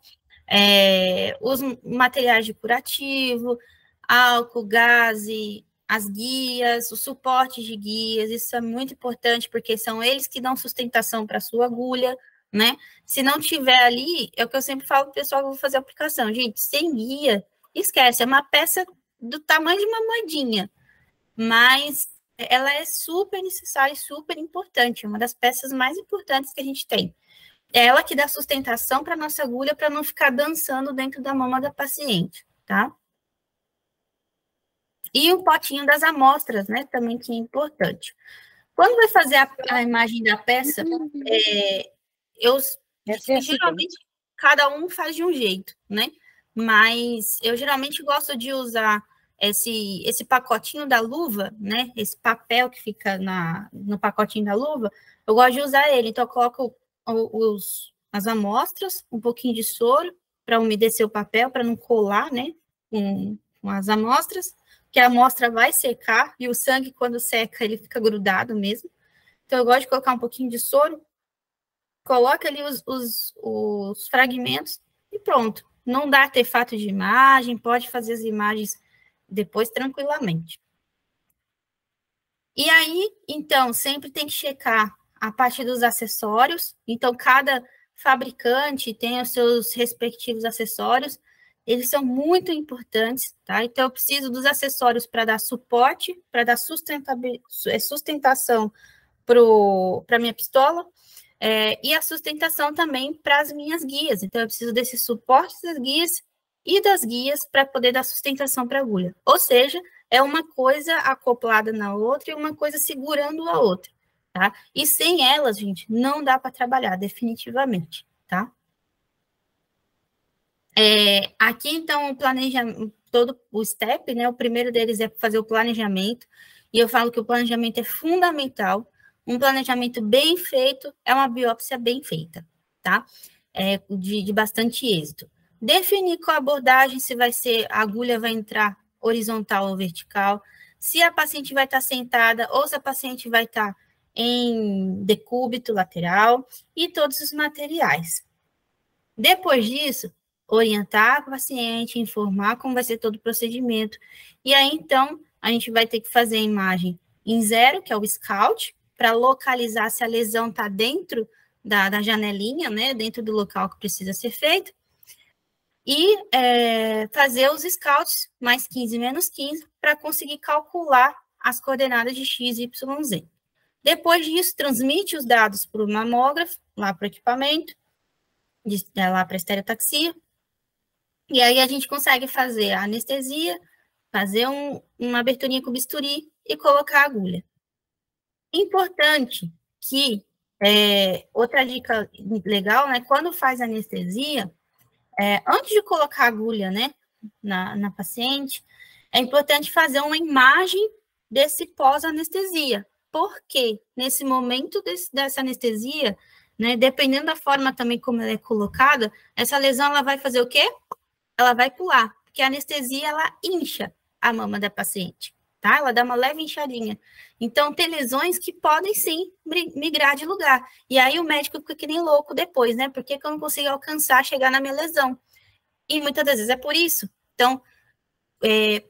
os materiais de curativo, álcool, gaze, as guias, os suportes de guias, isso é muito importante, porque são eles que dão sustentação para a sua agulha, né? Se não tiver ali, é o que eu sempre falo para o pessoal que vou fazer a aplicação. Gente, sem guia, esquece, é uma peça do tamanho de uma moedinha, mas ela é super necessária e super importante, é uma das peças mais importantes que a gente tem. É ela que dá sustentação para a nossa agulha para não ficar dançando dentro da mama da paciente, tá? E o potinho das amostras, né, também que é importante. Quando vai fazer a imagem da peça, geralmente cada um faz de um jeito, né? Mas eu geralmente gosto de usar esse pacotinho da luva, né? Esse papel que fica no pacotinho da luva, eu gosto de usar ele. Então, eu coloco as amostras, um pouquinho de soro para umedecer o papel, para não colar, né? Com as amostras, que a amostra vai secar e o sangue, quando seca, ele fica grudado mesmo. Então, eu gosto de colocar um pouquinho de soro, coloca ali os fragmentos e pronto. Não dá artefato de imagem, pode fazer as imagens depois tranquilamente. E aí, então, sempre tem que checar a parte dos acessórios. Então, cada fabricante tem os seus respectivos acessórios. Eles são muito importantes, tá? Então, eu preciso dos acessórios para dar suporte, para dar sustentação para a minha pistola, e a sustentação também para as minhas guias. Então, eu preciso desses suportes das guias e das guias para poder dar sustentação para a agulha. Ou seja, é uma coisa acoplada na outra e uma coisa segurando a outra, tá? E sem elas, gente, não dá para trabalhar, definitivamente, tá? Aqui, então, o planejamento, todo o step, né? O primeiro deles é fazer o planejamento, e eu falo que o planejamento é fundamental. Um planejamento bem feito é uma biópsia bem feita, tá? De bastante êxito. Definir qual abordagem, se vai ser, a agulha vai entrar horizontal ou vertical, se a paciente vai estar sentada ou se a paciente vai estar em decúbito lateral e todos os materiais. Depois disso, orientar o paciente, informar como vai ser todo o procedimento. E aí, então, a gente vai ter que fazer a imagem em 0, que é o scout, para localizar se a lesão está dentro da janelinha, né, dentro do local que precisa ser feito, e fazer os scouts mais 15 menos 15 para conseguir calcular as coordenadas de X, Y, Z. Depois disso, transmite os dados para o mamógrafo, lá para o equipamento, lá para a estereotaxia, e aí a gente consegue fazer a anestesia, fazer uma aberturinha com bisturi e colocar a agulha. Importante que Outra dica legal, né? Quando faz anestesia, antes de colocar a agulha, né, na paciente, é importante fazer uma imagem desse pós-anestesia. Porque nesse momento dessa anestesia, né, dependendo da forma também como ela é colocada, essa lesão ela vai fazer o quê? Ela vai pular, porque a anestesia ela incha a mama da paciente, tá? Ela dá uma leve inchadinha. Então, tem lesões que podem sim migrar de lugar. E aí o médico fica que nem louco depois, né? Por que eu não consigo alcançar, chegar na minha lesão? E muitas das vezes é por isso. Então,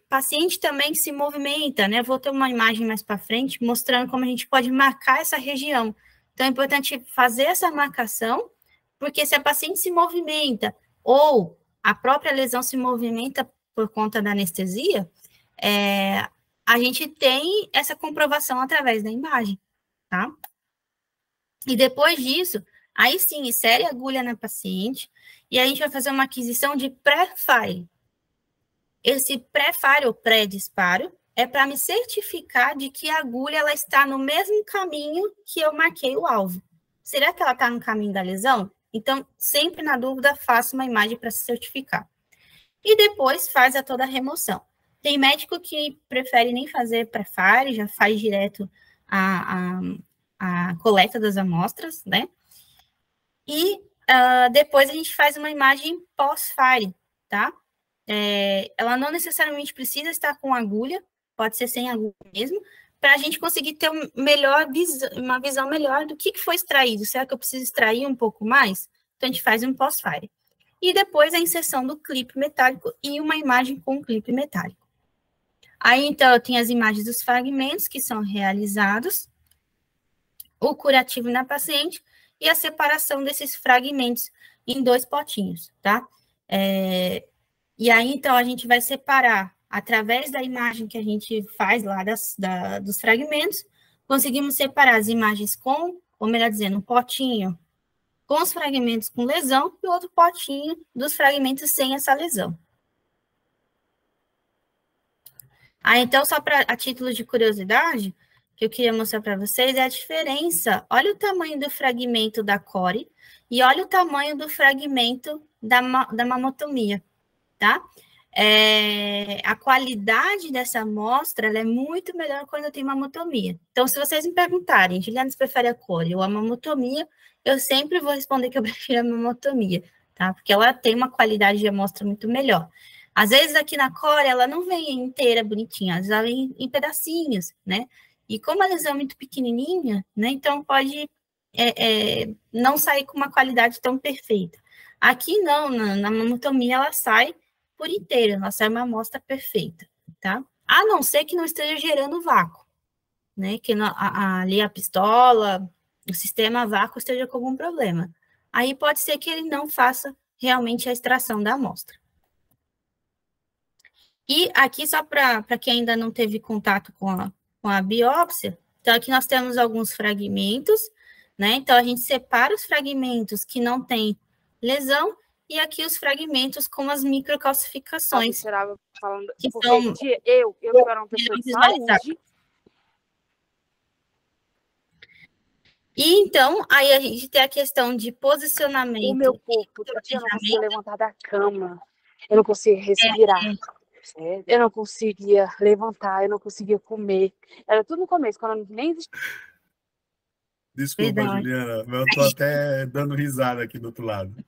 paciente também se movimenta, né? Vou ter uma imagem mais para frente mostrando como a gente pode marcar essa região. Então, é importante fazer essa marcação, porque se a paciente se movimenta ou a própria lesão se movimenta por conta da anestesia, a gente tem essa comprovação através da imagem, tá? E depois disso, aí sim, insere a agulha na paciente e a gente vai fazer uma aquisição de pré-fire. Esse pré-fire ou pré-disparo é para me certificar de que a agulha ela está no mesmo caminho que eu marquei o alvo. Será que ela está no caminho da lesão? Então, sempre na dúvida, faça uma imagem para se certificar. E depois faz toda a remoção. Tem médico que prefere nem fazer pré-fire, já faz direto a coleta das amostras, né? E depois a gente faz uma imagem pós-fire, tá? Ela não necessariamente precisa estar com agulha, pode ser sem agulha mesmo, para a gente conseguir ter uma visão melhor do que foi extraído. Será que eu preciso extrair um pouco mais? Então, a gente faz um pós-fire. E depois a inserção do clipe metálico e uma imagem com clipe metálico. Aí, então, eu tenho as imagens dos fragmentos que são realizados, o curativo na paciente e a separação desses fragmentos em 2 potinhos, tá? E aí, então, a gente vai separar, através da imagem que a gente faz lá dos fragmentos, conseguimos separar as imagens ou melhor dizendo, um potinho com os fragmentos com lesão e outro potinho dos fragmentos sem essa lesão. Então, só a título de curiosidade, que eu queria mostrar para vocês é a diferença. Olha o tamanho do fragmento da core e olha o tamanho do fragmento da mamotomia, tá? A qualidade dessa amostra ela é muito melhor quando tem mamotomia. Então, se vocês me perguntarem, Juliana, você prefere a core ou a mamotomia, eu sempre vou responder que eu prefiro a mamotomia, tá? Porque ela tem uma qualidade de amostra muito melhor. Às vezes, aqui na core, ela não vem inteira, bonitinha, às vezes ela vem em pedacinhos, né? E como a lesão é muito pequenininha, né? Então, pode não sair com uma qualidade tão perfeita. Aqui, não, na mamotomia, ela sai por inteiro, ela sai uma amostra perfeita, tá? A não ser que não esteja gerando vácuo, né? Que ali a pistola, o sistema vácuo esteja com algum problema. Aí pode ser que ele não faça realmente a extração da amostra. E aqui, só para quem ainda não teve contato com a biópsia, então aqui nós temos alguns fragmentos, né? Então a gente separa os fragmentos que não têm lesão e aqui os fragmentos com as microcalcificações. Falando, que porque são eu era uma pessoa de saúde. E então, aí a gente tem a questão de posicionamento. O meu corpo, eu não conseguia levantar da cama, eu não conseguia respirar. Eu não conseguia levantar, eu não conseguia comer. Era tudo no começo, quando eu nem existia. Desculpa, Verdade. Juliana, mas eu tô até dando risada aqui do outro lado.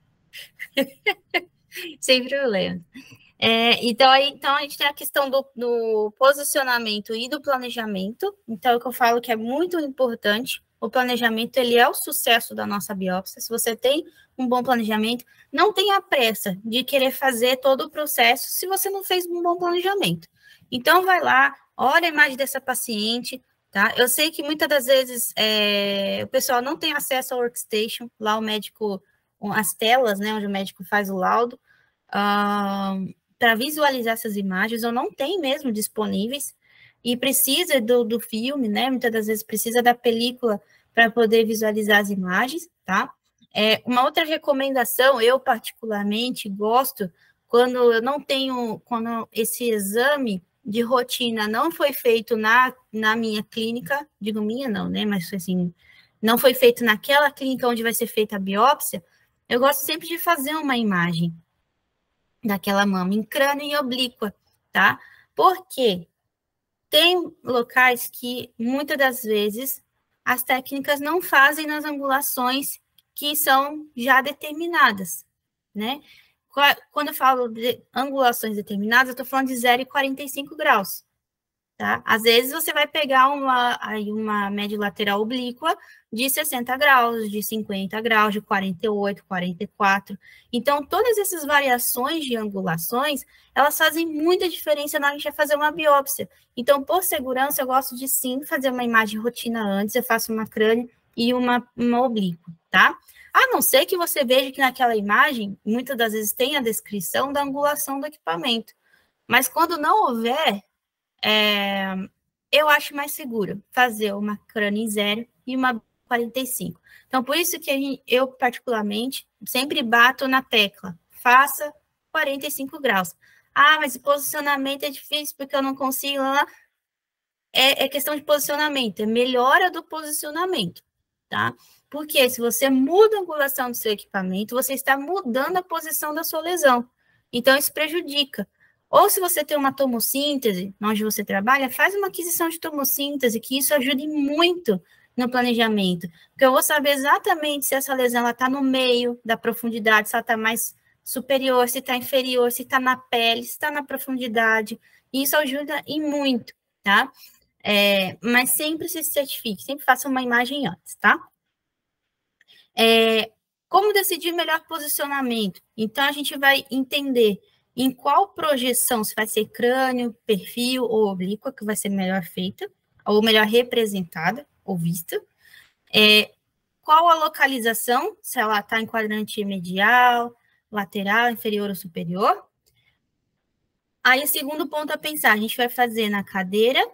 Sem problema. Então a gente tem a questão do posicionamento e do planejamento. Então, é o que eu falo que é muito importante. O planejamento, ele é o sucesso da nossa biópsia. Se você tem um bom planejamento, não tenha pressa de querer fazer todo o processo se você não fez um bom planejamento. Então, vai lá, olha a imagem dessa paciente, tá? Eu sei que muitas das vezes o pessoal não tem acesso ao workstation, lá o médico, as telas, né, onde o médico faz o laudo, para visualizar essas imagens, ou não tem mesmo disponíveis, e precisa do filme, né? Muitas das vezes precisa da película para poder visualizar as imagens, tá? Uma outra recomendação, eu particularmente gosto, quando eu não tenho, quando esse exame de rotina não foi feito na minha clínica, digo minha não, né? Mas assim, não foi feito naquela clínica onde vai ser feita a biópsia, eu gosto sempre de fazer uma imagem daquela mama em crânio e oblíqua, tá? Porque tem locais que, muitas das vezes, as técnicas não fazem nas angulações que são já determinadas, né? Quando eu falo de angulações determinadas, eu estou falando de 0 e 45 graus, tá? Às vezes você vai pegar uma média lateral oblíqua de 60 graus, de 50 graus, de 48, 44. Então, todas essas variações de angulações, elas fazem muita diferença na hora que a gente vai fazer uma biópsia. Então, por segurança, eu gosto de sim fazer uma imagem rotina antes, eu faço uma crânio e uma oblíqua, tá? A não ser que você veja que naquela imagem, muitas das vezes tem a descrição da angulação do equipamento. Mas quando não houver, eu acho mais seguro fazer uma crânio em 0 e uma 45. Então, por isso que eu, particularmente, sempre bato na tecla. Faça 45 graus. Ah, mas o posicionamento é difícil porque eu não consigo. É questão de posicionamento, é melhora do posicionamento, tá? Porque se você muda a angulação do seu equipamento, você está mudando a posição da sua lesão. Então, isso prejudica. Ou se você tem uma tomossíntese, onde você trabalha, faz uma aquisição de tomossíntese, que isso ajude muito no planejamento. Porque eu vou saber exatamente se essa lesão está no meio da profundidade, se ela está mais superior, se está inferior, se está na pele, se está na profundidade. E isso ajuda e muito, tá? Mas sempre se certifique, sempre faça uma imagem antes, tá? Como decidir melhor posicionamento? Então, a gente vai entender em qual projeção, se vai ser crânio, perfil ou oblíqua, que vai ser melhor feita, ou melhor representada, ou vista. Qual a localização, se ela está em quadrante medial, lateral, inferior ou superior. Aí, o segundo ponto a pensar, a gente vai fazer na cadeira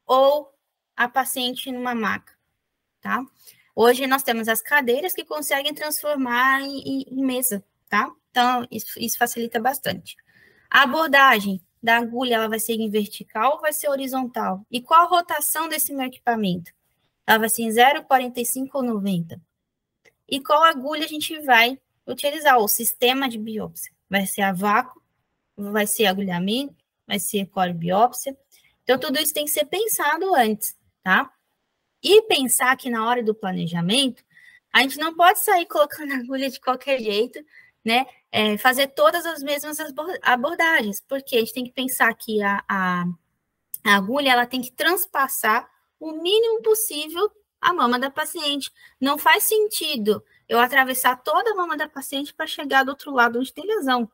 ou a paciente numa maca, tá? Hoje nós temos as cadeiras que conseguem transformar em mesa, tá? Então, isso facilita bastante. A abordagem da agulha, ela vai ser em vertical ou vai ser horizontal? E qual a rotação desse meu equipamento? Ela vai ser em 0, 45 ou 90? E qual agulha a gente vai utilizar? O sistema de biópsia? Vai ser a vácuo? Vai ser agulhamento? Vai ser core-biópsia? Então, tudo isso tem que ser pensado antes, tá? E pensar que na hora do planejamento, a gente não pode sair colocando agulha de qualquer jeito, né? Fazer todas as mesmas abordagens, porque a gente tem que pensar que a agulha ela tem que transpassar o mínimo possível a mama da paciente. Não faz sentido eu atravessar toda a mama da paciente para chegar do outro lado onde tem lesão.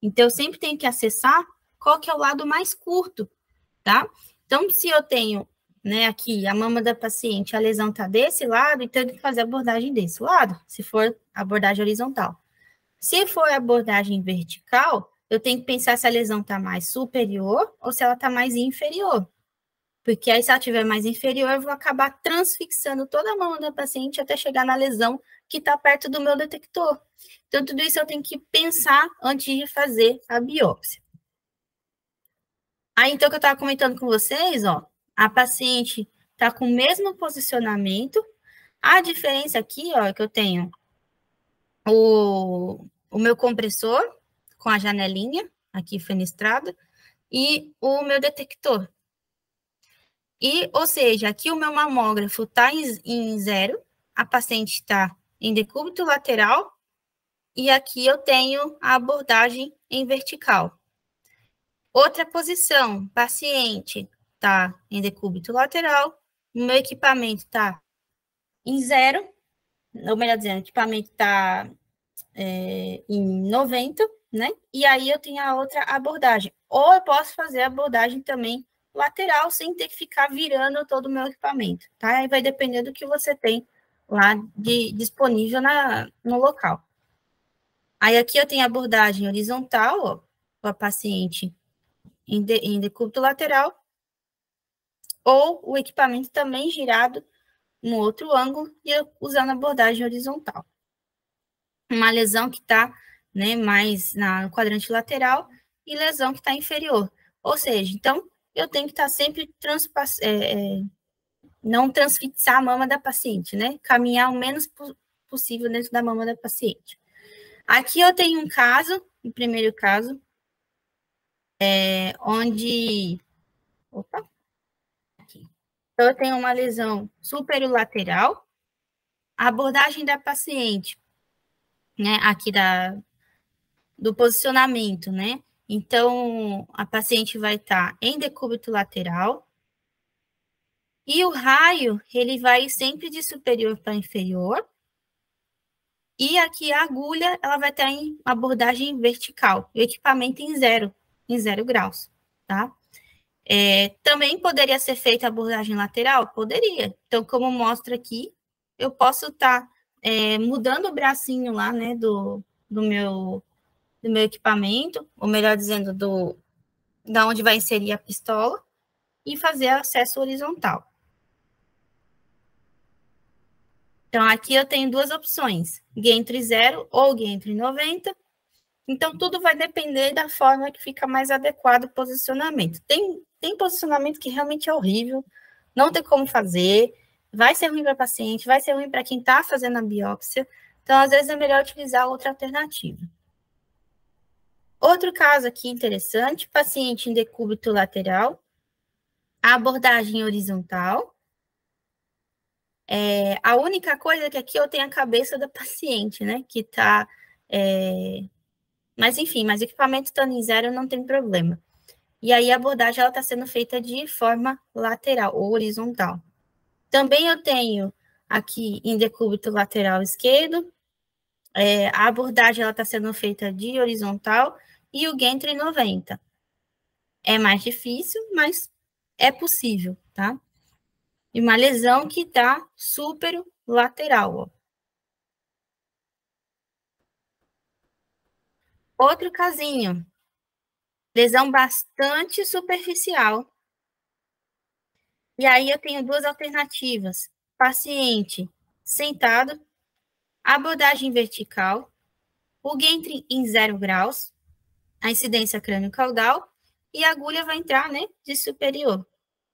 Então, eu sempre tenho que acessar qual que é o lado mais curto, tá? Então, se eu tenho, né, aqui a mama da paciente, a lesão está desse lado, então eu tenho que fazer a abordagem desse lado, se for abordagem horizontal. Se for abordagem vertical, eu tenho que pensar se a lesão está mais superior ou se ela está mais inferior. Porque aí, se ela estiver mais inferior, eu vou acabar transfixando toda a mama da paciente até chegar na lesão que está perto do meu detector. Então, tudo isso eu tenho que pensar antes de fazer a biópsia. Aí, então, que eu estava comentando com vocês, ó, a paciente está com o mesmo posicionamento. A diferença aqui, ó, é que eu tenho o meu compressor com a janelinha aqui fenestrada e o meu detector. E, ou seja, aqui o meu mamógrafo está em 0, a paciente está em decúbito lateral e aqui eu tenho a abordagem em vertical. Outra posição, paciente está em decúbito lateral, o meu equipamento está em 0, ou melhor dizendo, o equipamento está em 90, né? E aí eu tenho a outra abordagem. Ou eu posso fazer a abordagem também lateral, sem ter que ficar virando todo o meu equipamento, tá? Aí vai depender do que você tem lá disponível no local. Aí aqui eu tenho a abordagem horizontal, ó, com a paciente em decúbito lateral, ou o equipamento também girado no outro ângulo e eu usando a abordagem horizontal. Uma lesão que está, né, mais no quadrante lateral e lesão que está inferior. Ou seja, então, eu tenho que estar sempre não transfixar a mama da paciente, né? Caminhar o menos possível dentro da mama da paciente. Aqui eu tenho um caso, o primeiro caso, onde... Opa! Aqui. Então, eu tenho uma lesão superior-lateral. A abordagem da paciente, né? Aqui do posicionamento, né? Então, a paciente vai estar em decúbito lateral. E o raio, ele vai sempre de superior para inferior. E aqui a agulha, ela vai estar em abordagem vertical. O equipamento em 0 graus, tá? Também poderia ser feita a abordagem lateral? Poderia. Então, como mostra aqui, eu posso estar mudando o bracinho lá, né, do meu equipamento, ou melhor dizendo, da onde vai inserir a pistola, e fazer acesso horizontal. Então, aqui eu tenho duas opções, gantry 0 ou gantry 90. Então, tudo vai depender da forma que fica mais adequado o posicionamento. Tem posicionamento que realmente é horrível, não tem como fazer, vai ser ruim para o paciente, vai ser ruim para quem está fazendo a biópsia. Então, às vezes, é melhor utilizar outra alternativa. Outro caso aqui interessante, paciente em decúbito lateral, a abordagem horizontal. A única coisa é que aqui eu tenho a cabeça da paciente, né, que está... Mas, enfim, mas o equipamento estando em 0 não tem problema. E aí a abordagem está sendo feita de forma lateral ou horizontal. Também eu tenho aqui em decúbito lateral esquerdo, a abordagem está sendo feita de horizontal e o gantry 90. É mais difícil, mas é possível, tá? E uma lesão que está super lateral, ó. Outro casinho, lesão bastante superficial. E aí eu tenho duas alternativas. Paciente sentado, abordagem vertical, o gantry em 0 graus, a incidência crânio-caudal, e a agulha vai entrar, né, de superior.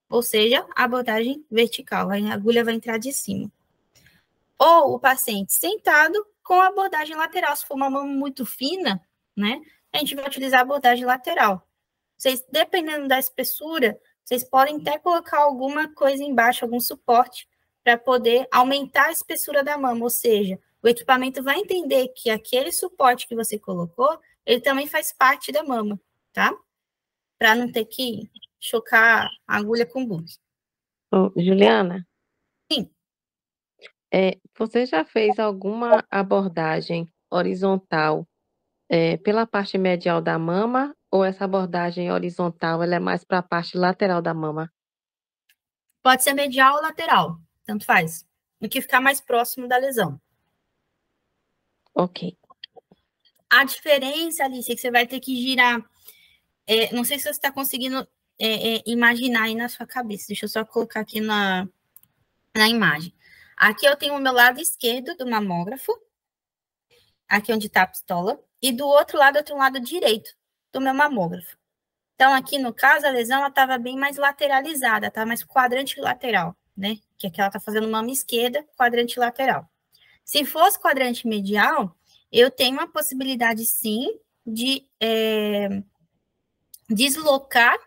Ou seja, abordagem vertical, a agulha vai entrar de cima. Ou o paciente sentado com a abordagem lateral. Se for uma mão muito fina, né, a gente vai utilizar a abordagem lateral. Vocês, dependendo da espessura, vocês podem até colocar alguma coisa embaixo, algum suporte, para poder aumentar a espessura da mama, ou seja, o equipamento vai entender que aquele suporte que você colocou, ele também faz parte da mama, tá? Para não ter que chocar a agulha com o buço. Juliana? Sim. Você já fez alguma abordagem horizontal pela parte medial da mama, ou essa abordagem horizontal ela é mais para a parte lateral da mama? Pode ser medial ou lateral, tanto faz. O que ficar mais próximo da lesão. Ok. A diferença, Alice, é que você vai ter que girar. Não sei se você está conseguindo imaginar aí na sua cabeça. Deixa eu só colocar aqui na imagem. Aqui eu tenho o meu lado esquerdo do mamógrafo. Aqui onde está a pistola. E do outro lado eu tenho o lado direito do meu mamógrafo. Então, aqui no caso, a lesão estava bem mais lateralizada, tá? Mais quadrante lateral, né? Que aqui ela está fazendo mama esquerda, quadrante lateral. Se fosse quadrante medial, eu tenho uma possibilidade, sim, de deslocar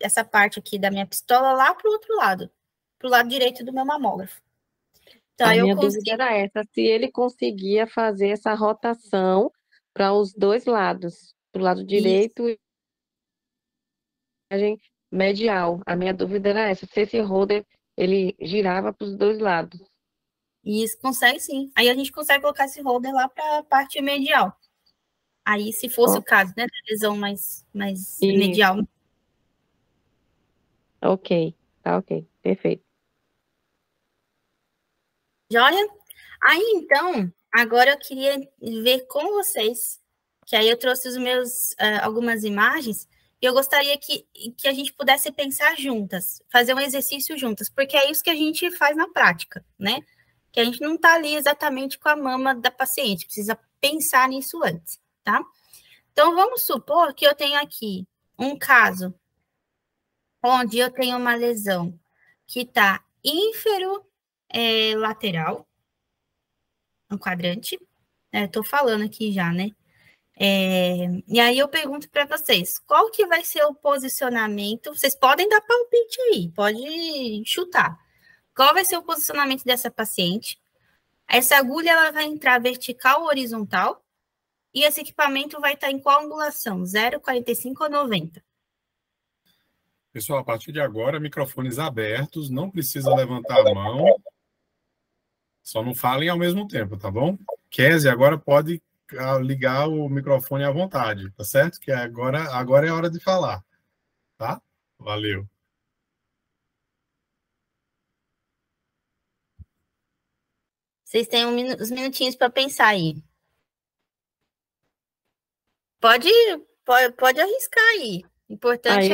essa parte aqui da minha pistola lá para o outro lado, para o lado direito do meu mamógrafo. Então, A minha dúvida era essa, se ele conseguia fazer essa rotação para os dois lados, para o lado direito e medial. A minha dúvida era essa, se esse holder ele girava para os dois lados. Isso, consegue sim. Aí a gente consegue colocar esse holder lá para a parte medial. Aí, se fosse o caso, né, da lesão mais medial. Ok, tá ok, perfeito. Joia? Aí, então, agora eu queria ver com vocês, que aí eu trouxe algumas imagens, e eu gostaria que a gente pudesse pensar juntas, fazer um exercício juntas, porque é isso que a gente faz na prática, né? Que a gente não está ali exatamente com a mama da paciente, precisa pensar nisso antes, tá? Então, vamos supor que eu tenho aqui um caso onde eu tenho uma lesão que está lateral, um quadrante. Estou falando aqui já, né? E aí eu pergunto para vocês, qual que vai ser o posicionamento? Vocês podem dar palpite aí, pode chutar. Qual vai ser o posicionamento dessa paciente? Essa agulha ela vai entrar vertical ou horizontal? E esse equipamento vai estar em qual angulação? 0, 45 ou 90? Pessoal, a partir de agora, microfones abertos, não precisa levantar a mão. Só não falem ao mesmo tempo, tá bom? Kézia, agora pode ligar o microfone à vontade, tá certo? Que agora é a hora de falar, tá? Valeu. Vocês têm uns minutinhos para pensar aí. Pode arriscar aí. O importante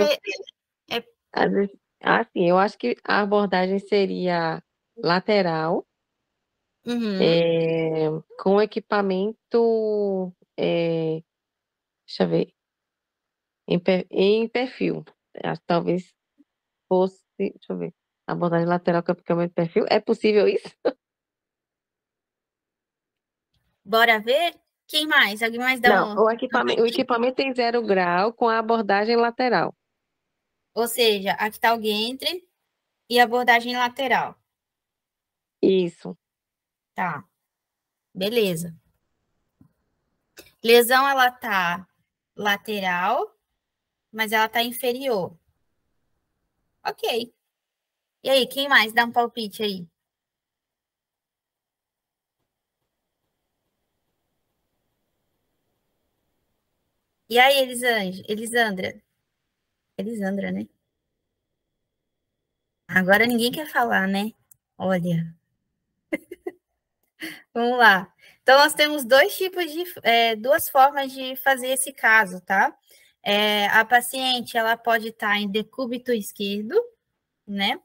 Assim, eu acho que a abordagem seria lateral, com equipamento, deixa eu ver, em perfil. Acho que talvez fosse, deixa eu ver, abordagem lateral com equipamento de perfil. É possível isso? Bora ver? Quem mais? Alguém mais dá Não, o equipamento tem 0 grau com a abordagem lateral. Ou seja, aqui está o Gantry e a abordagem lateral. Isso. Tá. Beleza. Lesão, ela tá lateral, mas ela tá inferior. Ok. E aí, quem mais? Dá um palpite aí. E aí, Elisandra, né? Agora ninguém quer falar, né? Olha. Vamos lá. Então, nós temos duas formas de fazer esse caso, tá? A paciente, ela pode estar em decúbito esquerdo, né?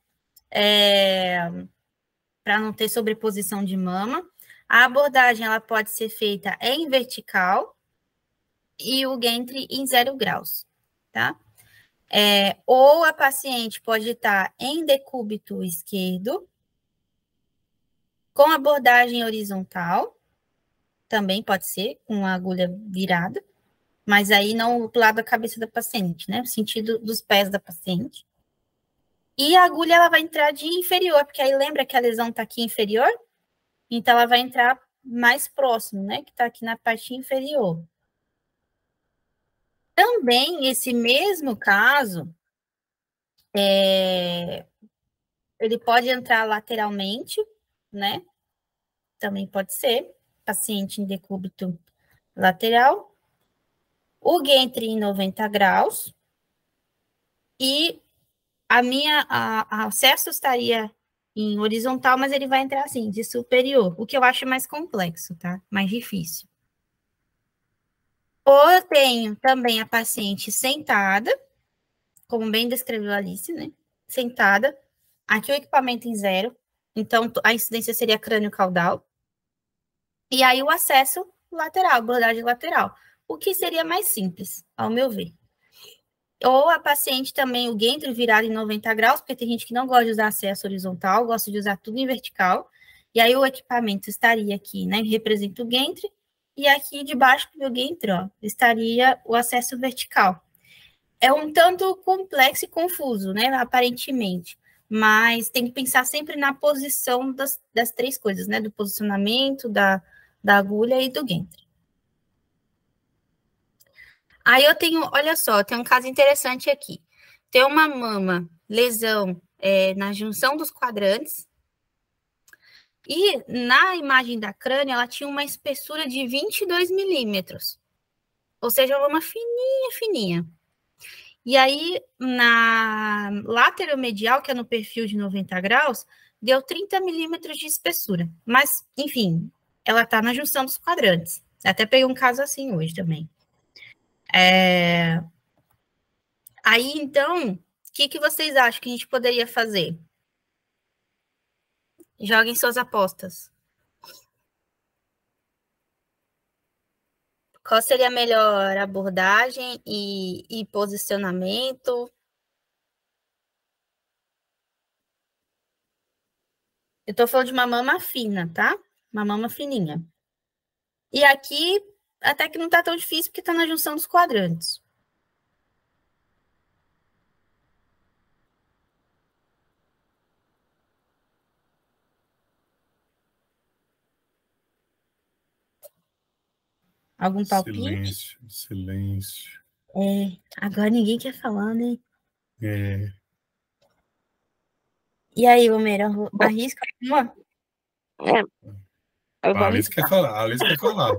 Para não ter sobreposição de mama. A abordagem, ela pode ser feita em vertical e o Gantry em 0 graus, tá? Ou a paciente pode estar em decúbito esquerdo, com abordagem horizontal, também pode ser, com a agulha virada, mas aí não do lado da cabeça da paciente, né? No sentido dos pés da paciente. E a agulha, ela vai entrar de inferior, porque aí lembra que a lesão está aqui inferior? Então, ela vai entrar mais próximo, né? Que está aqui na parte inferior. Também, esse mesmo caso, ele pode entrar lateralmente, né? Também pode ser, paciente em decúbito lateral. O Gantry em 90 graus. E a acesso estaria em horizontal, mas ele vai entrar assim, de superior, o que eu acho mais complexo, tá? Mais difícil. Ou eu tenho também a paciente sentada, como bem descreveu a Alice, né? Sentada. Aqui o equipamento em 0, então a incidência seria crânio-caudal. E aí o acesso lateral, abordagem lateral, o que seria mais simples, ao meu ver. Ou a paciente também, o Gantry virado em 90 graus, porque tem gente que não gosta de usar acesso horizontal, gosta de usar tudo em vertical. E aí o equipamento estaria aqui, né? Representa o Gantry. E aqui debaixo do Gantry, ó, estaria o acesso vertical. É um tanto complexo e confuso, né? Aparentemente. Mas tem que pensar sempre na posição das três coisas, né? Do posicionamento, da agulha e do Gantry. Aí eu tenho, olha só, tem um caso interessante aqui. Tem uma mama, lesão na junção dos quadrantes. E na imagem da crânio, ela tinha uma espessura de 22 milímetros. Ou seja, uma mama fininha, fininha. E aí, na lateromedial, que é no perfil de 90 graus, deu 30 milímetros de espessura. Mas, enfim, ela está na junção dos quadrantes. Até peguei um caso assim hoje também. Aí, então, o que vocês acham que a gente poderia fazer? Joguem suas apostas. Qual seria a melhor abordagem e posicionamento? Eu tô falando de uma mama fina, tá? Uma mama fininha. E aqui, até que não tá tão difícil, porque tá na junção dos quadrantes. Algum palpite? Silêncio, silêncio. Agora ninguém quer falar, né? É, E aí, Romero, Bom, arrisca alguma? eu a vou Alice quer arriscar. falar, a Alice quer falar.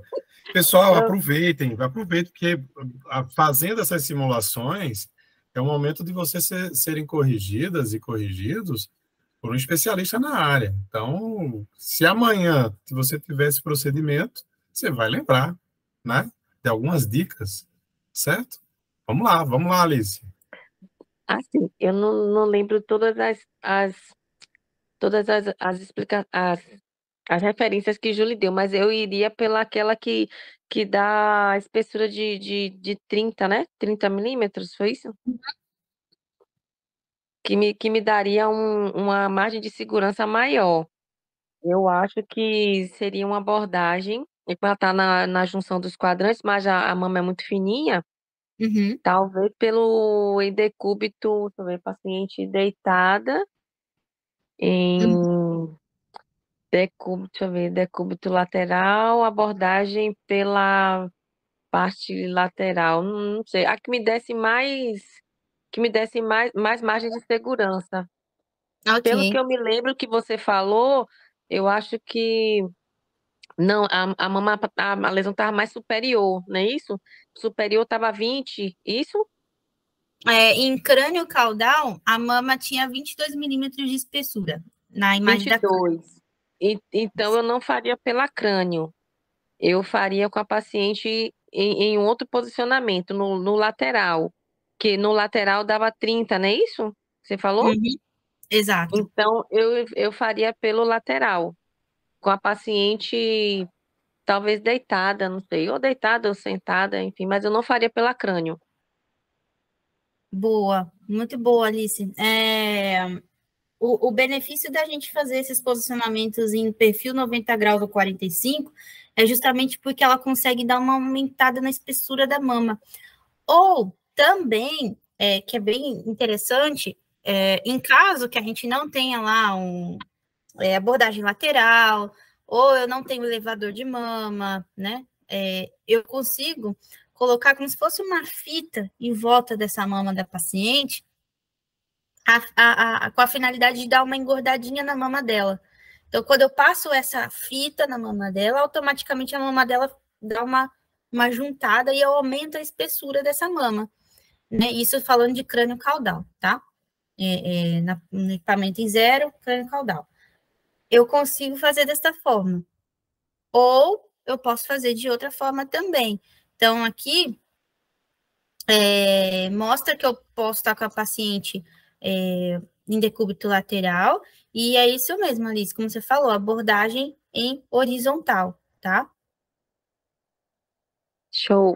Pessoal, Eu- aproveitem, porque fazendo essas simulações é o momento de vocês serem corrigidas e corrigidos por um especialista na área. Então, se amanhã se você tiver esse procedimento, você vai lembrar, né? De algumas dicas, certo? Vamos lá, Alice. Assim, eu não lembro todas as referências que Julie deu, mas eu iria pela aquela que dá a espessura de 30, né? 30 milímetros, foi isso? Que me daria uma margem de segurança maior. Eu acho que seria uma abordagem, e para estar na junção dos quadrantes, mas a mama é muito fininha, Uhum, talvez pelo endecúbito, deixa eu ver, paciente deitada uhum. em decúbito, deixa eu ver, decúbito lateral, abordagem pela parte lateral, não sei, a que me desse mais margem de segurança. Pelo que Ok. eu me lembro que você falou, eu acho que não, a lesão estava mais superior, não é isso? Superior estava 20, isso? Em crânio caudal, a mama tinha 22 milímetros de espessura na imagem da crânio. 22. Então eu não faria pela crânio. Eu faria com a paciente em um outro posicionamento, no lateral. Que no lateral dava 30, não é isso? Você falou? Uhum, exato. Então eu faria pelo lateral, com a paciente talvez deitada, não sei, ou deitada ou sentada, enfim, mas eu não faria pela crânio. Boa, muito boa, Alice. O benefício da gente fazer esses posicionamentos em perfil 90 graus ou 45 é justamente porque ela consegue dar uma aumentada na espessura da mama. Ou também, que é bem interessante, em caso que a gente não tenha lá abordagem lateral, ou eu não tenho elevador de mama, né? Eu consigo colocar como se fosse uma fita em volta dessa mama da paciente, com a finalidade de dar uma engordadinha na mama dela. Então, quando eu passo essa fita na mama dela, automaticamente a mama dela dá uma juntada e eu aumento a espessura dessa mama, né? Isso falando de crânio caudal, tá? No equipamento em zero, crânio caudal. Eu consigo fazer desta forma. Ou eu posso fazer de outra forma também. Então, aqui mostra que eu posso estar com a paciente em decúbito lateral, e é isso mesmo, Alice, como você falou, abordagem em horizontal, tá? Show.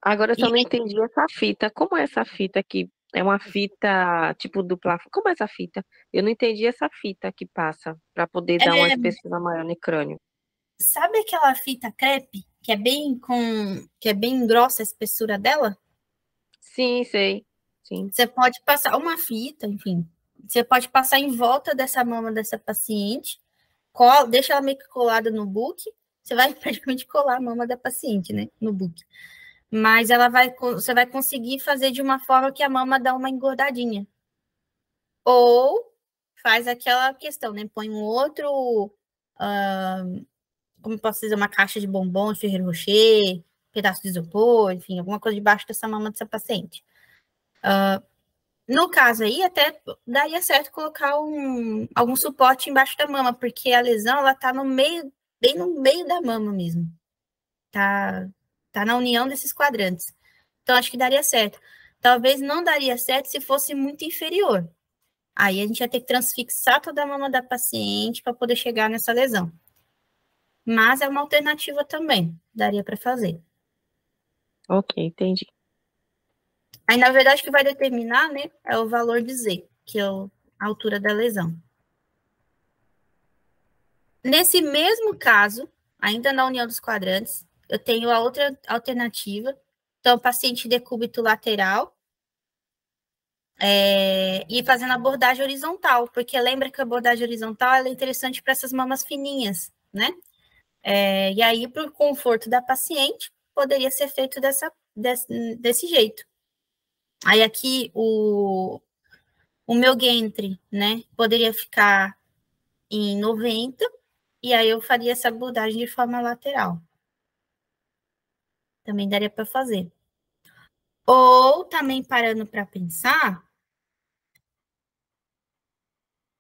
Agora eu E só não entendi essa fita. Como é essa fita aqui? É uma fita tipo dupla. Como é essa fita? Eu não entendi essa fita que passa para poder dar uma espessura maior no crânio. sabe aquela fita crepe que é bem grossa a espessura dela? Sim, sei. Sim. Você pode passar uma fita, enfim, você pode passar em volta dessa mama dessa paciente, deixa ela meio que colada no book, você vai praticamente colar a mama da paciente, né, no book. Mas você vai conseguir fazer de uma forma que a mama dá uma engordadinha. Ou faz aquela questão, né, põe um outro, como posso dizer, uma caixa de bombom de Ferrero Rocher, pedaço de isopor, enfim, alguma coisa debaixo dessa mama dessa paciente. No caso aí, até daria certo colocar algum suporte embaixo da mama, porque a lesão, ela tá no meio, bem no meio da mama mesmo. Tá na união desses quadrantes. Então, acho que daria certo. Talvez não daria certo se fosse muito inferior. Aí a gente ia ter que transfixar toda a mama da paciente para poder chegar nessa lesão. Mas é uma alternativa também, daria para fazer. Ok, entendi. Aí, na verdade, o que vai determinar, né, é o valor de Z, que é a altura da lesão. Nesse mesmo caso, ainda na união dos quadrantes, eu tenho a outra alternativa. Então, paciente decúbito lateral e fazendo abordagem horizontal, porque lembra que a abordagem horizontal ela é interessante para essas mamas fininhas, né? E aí, para o conforto da paciente, poderia ser feito desse jeito. Aí aqui, o meu Gantry, né, poderia ficar em 90, e aí eu faria essa abordagem de forma lateral. Também daria para fazer. Ou também parando para pensar,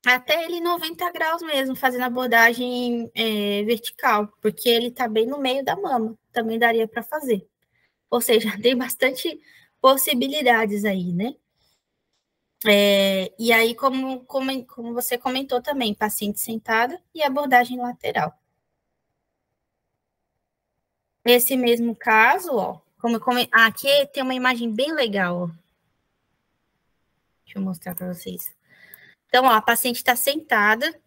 até ele 90 graus mesmo, fazendo abordagem vertical, porque ele está bem no meio da mama, também daria para fazer. Ou seja, tem bastante possibilidades aí, né? E aí, como você comentou também, paciente sentada e abordagem lateral. Nesse mesmo caso, ó, aqui tem uma imagem bem legal, ó. Deixa eu mostrar para vocês. Então, ó, a paciente está sentada,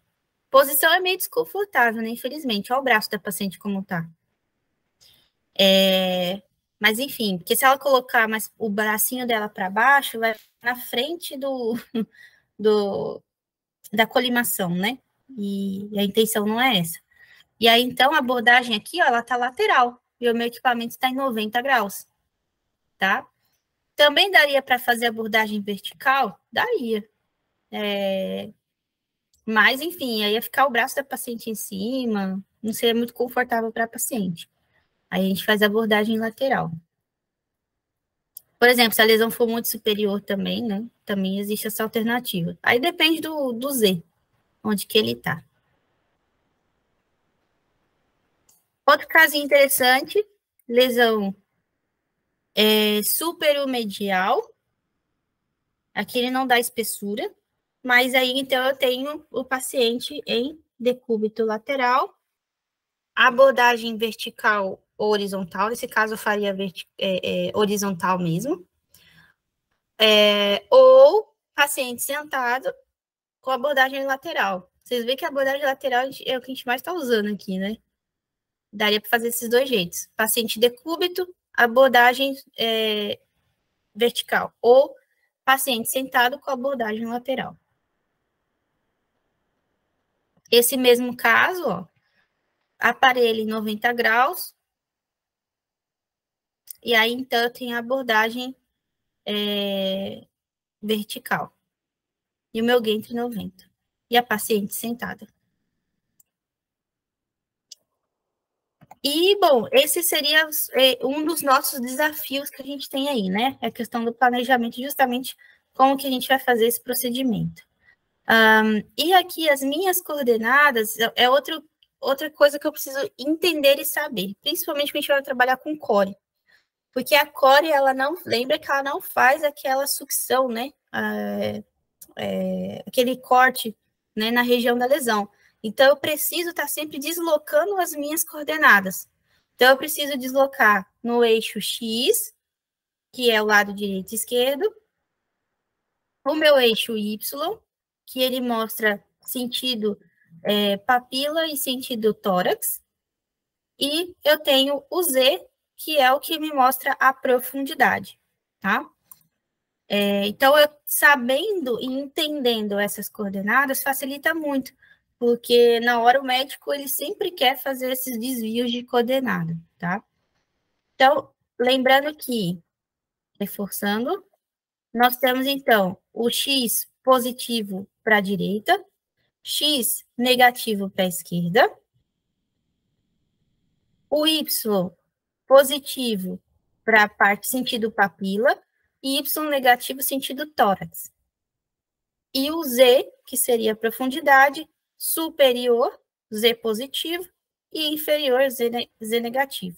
posição é meio desconfortável, né? Infelizmente, olha o braço da paciente como tá. Mas, enfim, porque se ela colocar mais o bracinho dela para baixo, vai na frente da colimação, né? E a intenção não é essa. E aí, então, a abordagem aqui, ó, ela tá lateral. E o meu equipamento está em 90 graus, tá? Também daria para fazer abordagem vertical? Daria. Mas, enfim, aí ia ficar o braço da paciente em cima, não seria muito confortável para a paciente. Aí a gente faz a abordagem lateral. Por exemplo, se a lesão for muito superior também, né? Também existe essa alternativa. Aí depende do Z, onde que ele tá. Outro casinho interessante, lesão superomedial. Aqui ele não dá espessura, mas aí então eu tenho o paciente em decúbito lateral, abordagem vertical ou horizontal, nesse caso eu faria horizontal mesmo, ou paciente sentado com abordagem lateral. Vocês veem que a abordagem lateral é o que a gente mais está usando aqui, né? Daria para fazer esses dois jeitos. Paciente decúbito, abordagem vertical, ou paciente sentado com abordagem lateral. Esse mesmo caso, ó, aparelho em 90 graus, e aí, então, eu tenho a abordagem vertical. E o meu Gantry 90. E a paciente sentada. E, bom, esse seria um dos nossos desafios que a gente tem aí, né? É a questão do planejamento, justamente como que a gente vai fazer esse procedimento. E aqui, as minhas coordenadas outra coisa que eu preciso entender e saber, principalmente quando a gente vai trabalhar com core. Porque a core, lembra que ela não faz aquela sucção, né? Aquele corte, né, na região da lesão. Então, eu preciso estar sempre deslocando as minhas coordenadas. Então, eu preciso deslocar no eixo X, que é o lado direito e esquerdo, o meu eixo Y, que ele mostra sentido papila e sentido tórax, e eu tenho o Z, que é o que me mostra a profundidade, tá? Então, eu sabendo e entendendo essas coordenadas facilita muito, porque na hora o médico ele sempre quer fazer esses desvios de coordenada, tá? Então, lembrando que, reforçando, nós temos então o X positivo para a direita, X negativo para a esquerda, o Y positivo para a parte sentido papila e Y negativo sentido tórax. E o Z, que seria a profundidade, superior, Z positivo, e inferior, Z negativo.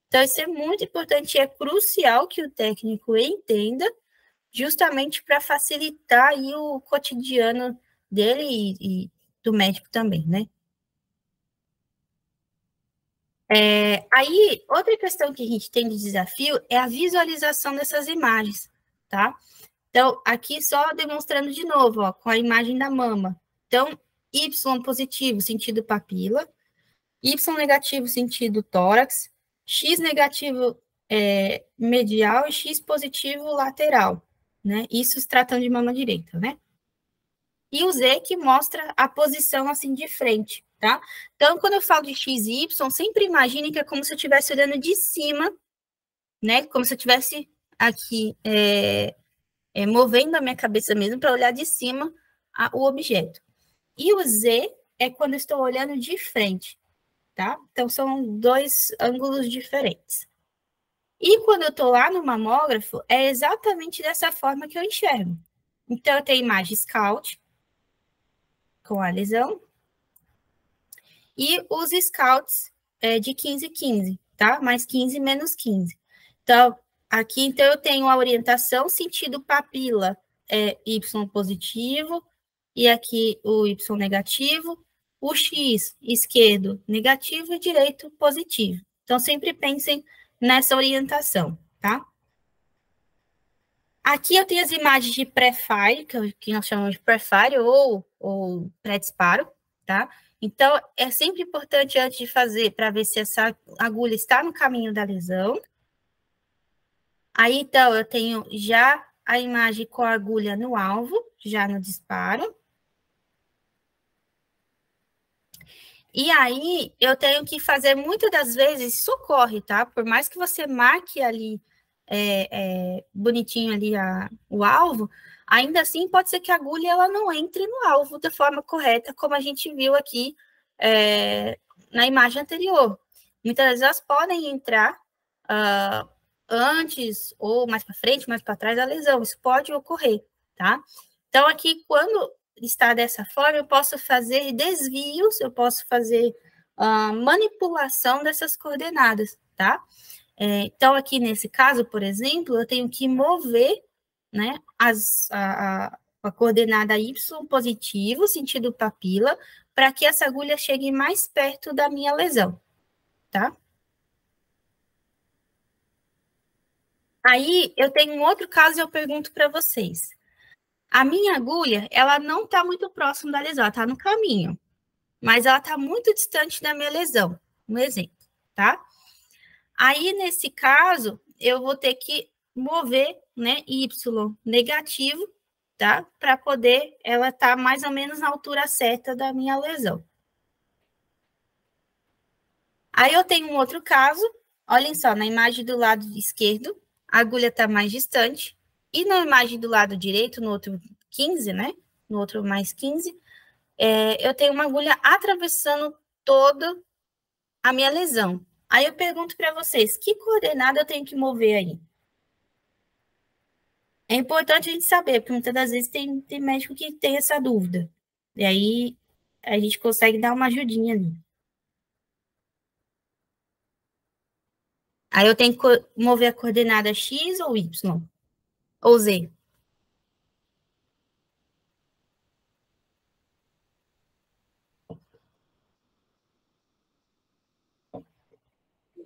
Então, isso é muito importante e é crucial que o técnico entenda, justamente para facilitar aí o cotidiano dele e do médico também, né? Aí, outra questão que a gente tem de desafio é a visualização dessas imagens, tá? Então, aqui só demonstrando de novo, ó, com a imagem da mama. Então, Y positivo, sentido papila, Y negativo, sentido tórax, X negativo medial e X positivo lateral, né? Isso se tratando de mama direita, né? E o Z que mostra a posição assim de frente, tá? Então, quando eu falo de X e Y, sempre imagine que é como se eu estivesse olhando de cima, né? Como se eu estivesse aqui movendo a minha cabeça mesmo para olhar de cima o objeto. E o Z é quando eu estou olhando de frente, tá? Então, são dois ângulos diferentes. E quando eu estou lá no mamógrafo, é exatamente dessa forma que eu enxergo. Então, eu tenho imagem scout, com a lesão, e os scouts de 15 15, tá? Mais 15 menos 15. Então, aqui então, eu tenho a orientação sentido papila Y positivo, e aqui o Y negativo, o X esquerdo negativo e direito positivo. Então, sempre pensem nessa orientação, tá? Aqui eu tenho as imagens de pré-fire, que nós chamamos de pré-fire ou pré-disparo, tá? Então, é sempre importante, antes de fazer, para ver se essa agulha está no caminho da lesão. Aí, então, eu tenho já a imagem com a agulha no alvo, já no disparo. E aí, eu tenho que fazer, muitas das vezes, isso ocorre, tá? Por mais que você marque ali, bonitinho ali o alvo, ainda assim pode ser que a agulha ela não entre no alvo da forma correta, como a gente viu aqui na imagem anterior. Muitas vezes elas podem entrar antes ou mais para frente, mais para trás da lesão. Isso pode ocorrer, tá? Então, aqui, quando está dessa forma, eu posso fazer desvios, eu posso fazer manipulação dessas coordenadas, tá? Então, aqui nesse caso, por exemplo, eu tenho que mover, né, a coordenada Y positivo, sentido papila, para que essa agulha chegue mais perto da minha lesão, tá? Aí, eu tenho um outro caso e eu pergunto para vocês. A minha agulha, ela não está muito próxima da lesão, ela está no caminho, mas ela está muito distante da minha lesão, um exemplo, tá? Aí, nesse caso, eu vou ter que mover, né, Y negativo, tá? Para poder ela estar mais ou menos na altura certa da minha lesão. Aí, eu tenho um outro caso, olhem só, na imagem do lado esquerdo, a agulha está mais distante, e na imagem do lado direito, no outro 15, né? No outro mais 15, eu tenho uma agulha atravessando toda a minha lesão. Aí eu pergunto para vocês, que coordenada eu tenho que mover aí? É importante a gente saber, porque muitas das vezes tem médico que tem essa dúvida. E aí a gente consegue dar uma ajudinha ali. Aí eu tenho que mover a coordenada X ou Y? Ou Z?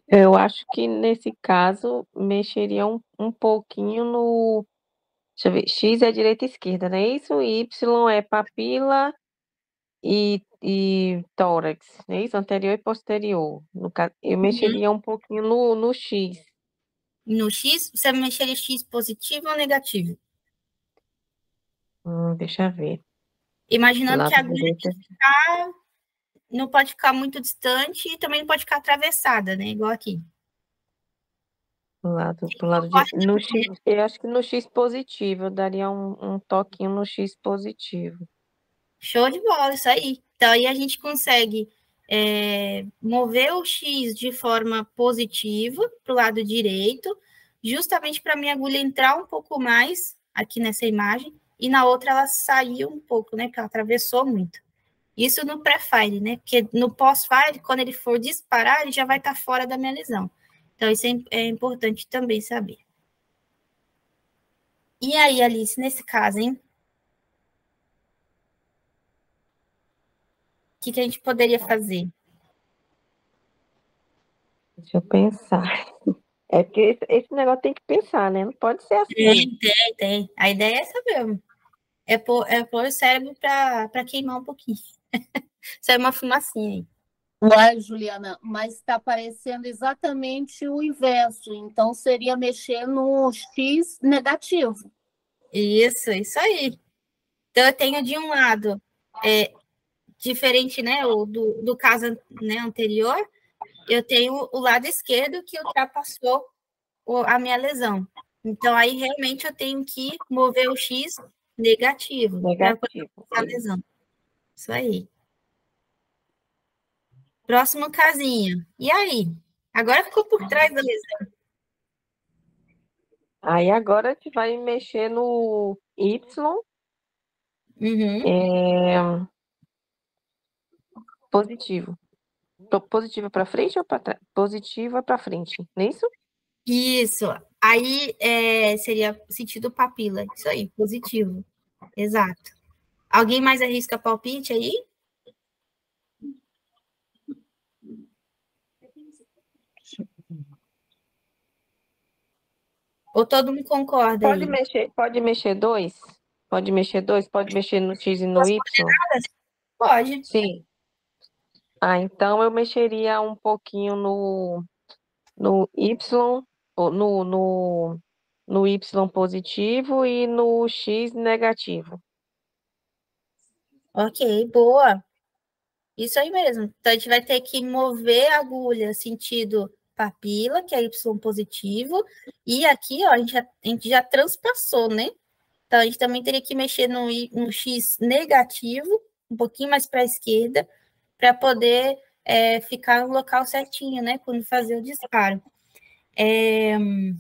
Eu acho que nesse caso mexeria um pouquinho no. Deixa eu ver, X é direita e esquerda, não é isso? Y é papila e tórax, não é isso? Anterior e posterior. No caso, eu mexeria um pouquinho no X. No X, você mexeria X positivo ou negativo? Deixa eu ver. Imaginando Lado que a agulha direito. não pode ficar muito distante e também não pode ficar atravessada, né? Igual aqui. Pro lado de, no X, eu acho que no X positivo, eu daria um toquinho no X positivo. Show de bola, isso aí. Então, aí a gente consegue mover o X de forma positiva para o lado direito, justamente para a minha agulha entrar um pouco mais aqui nessa imagem, e na outra ela saiu um pouco, né? Porque ela atravessou muito. Isso no pré-fire, né? Porque no pós-fire, quando ele for disparar, ele já vai estar fora da minha lesão. Então, isso é importante também saber. E aí, Alice, nesse caso, hein? O que a gente poderia fazer? Deixa eu pensar. É porque esse negócio tem que pensar, né? Não pode ser assim. Tem. A ideia é essa mesmo. É pôr o cérebro para queimar um pouquinho. Sai uma fumacinha aí. Uai, Juliana, mas está aparecendo exatamente o inverso. Então, seria mexer no X negativo. Isso aí. Então, eu tenho de um lado, diferente, né, do caso, né, anterior, eu tenho o lado esquerdo que ultrapassou a minha lesão. Então, aí, realmente, eu tenho que mover o X negativo. Negativo. A lesão. Isso aí. Próximo casinho. E aí? Agora ficou por trás da lesão. Aí agora a gente vai mexer no Y. Positivo. Positivo para frente ou para trás? Positivo é para frente, não é isso? Isso. Aí seria sentido papila. Isso aí, positivo. Exato. Alguém mais arrisca palpite aí? Ou todo mundo concorda Pode aí? mexer dois? Pode mexer dois? Pode mexer no X e no Y? Pode. Sim. Então eu mexeria um pouquinho no Y, ou no Y positivo e no X negativo. Ok, boa. Isso aí mesmo. Então, a gente vai ter que mover a agulha sentido papila, que é Y positivo, e aqui, ó, a gente já transpassou, né? Então, a gente também teria que mexer no X negativo, um pouquinho mais para a esquerda, para poder ficar no local certinho, né? Quando fazer o disparo. Eu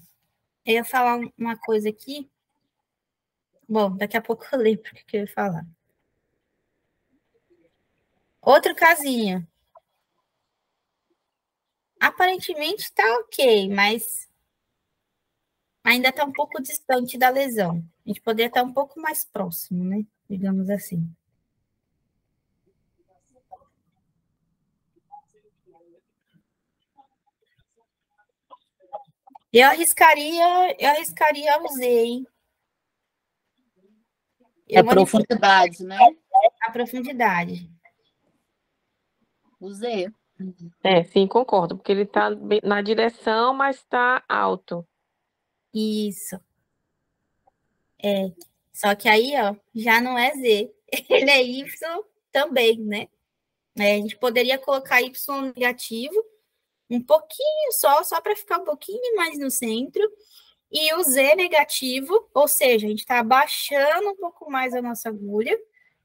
ia falar uma coisa aqui. Bom, daqui a pouco eu lembro o que eu ia falar. Outro casinho. Aparentemente está ok, mas ainda está um pouco distante da lesão. A gente poderia estar um pouco mais próximo, né? Digamos assim. Eu arriscaria o Z, hein? É profundidade, né? A profundidade. O Z. Sim, concordo, porque ele está na direção, mas está alto. Isso. Só que aí, ó, já não é Z. Ele é Y também, né? A gente poderia colocar Y negativo, um pouquinho só para ficar um pouquinho mais no centro, e o Z negativo, ou seja, a gente está abaixando um pouco mais a nossa agulha,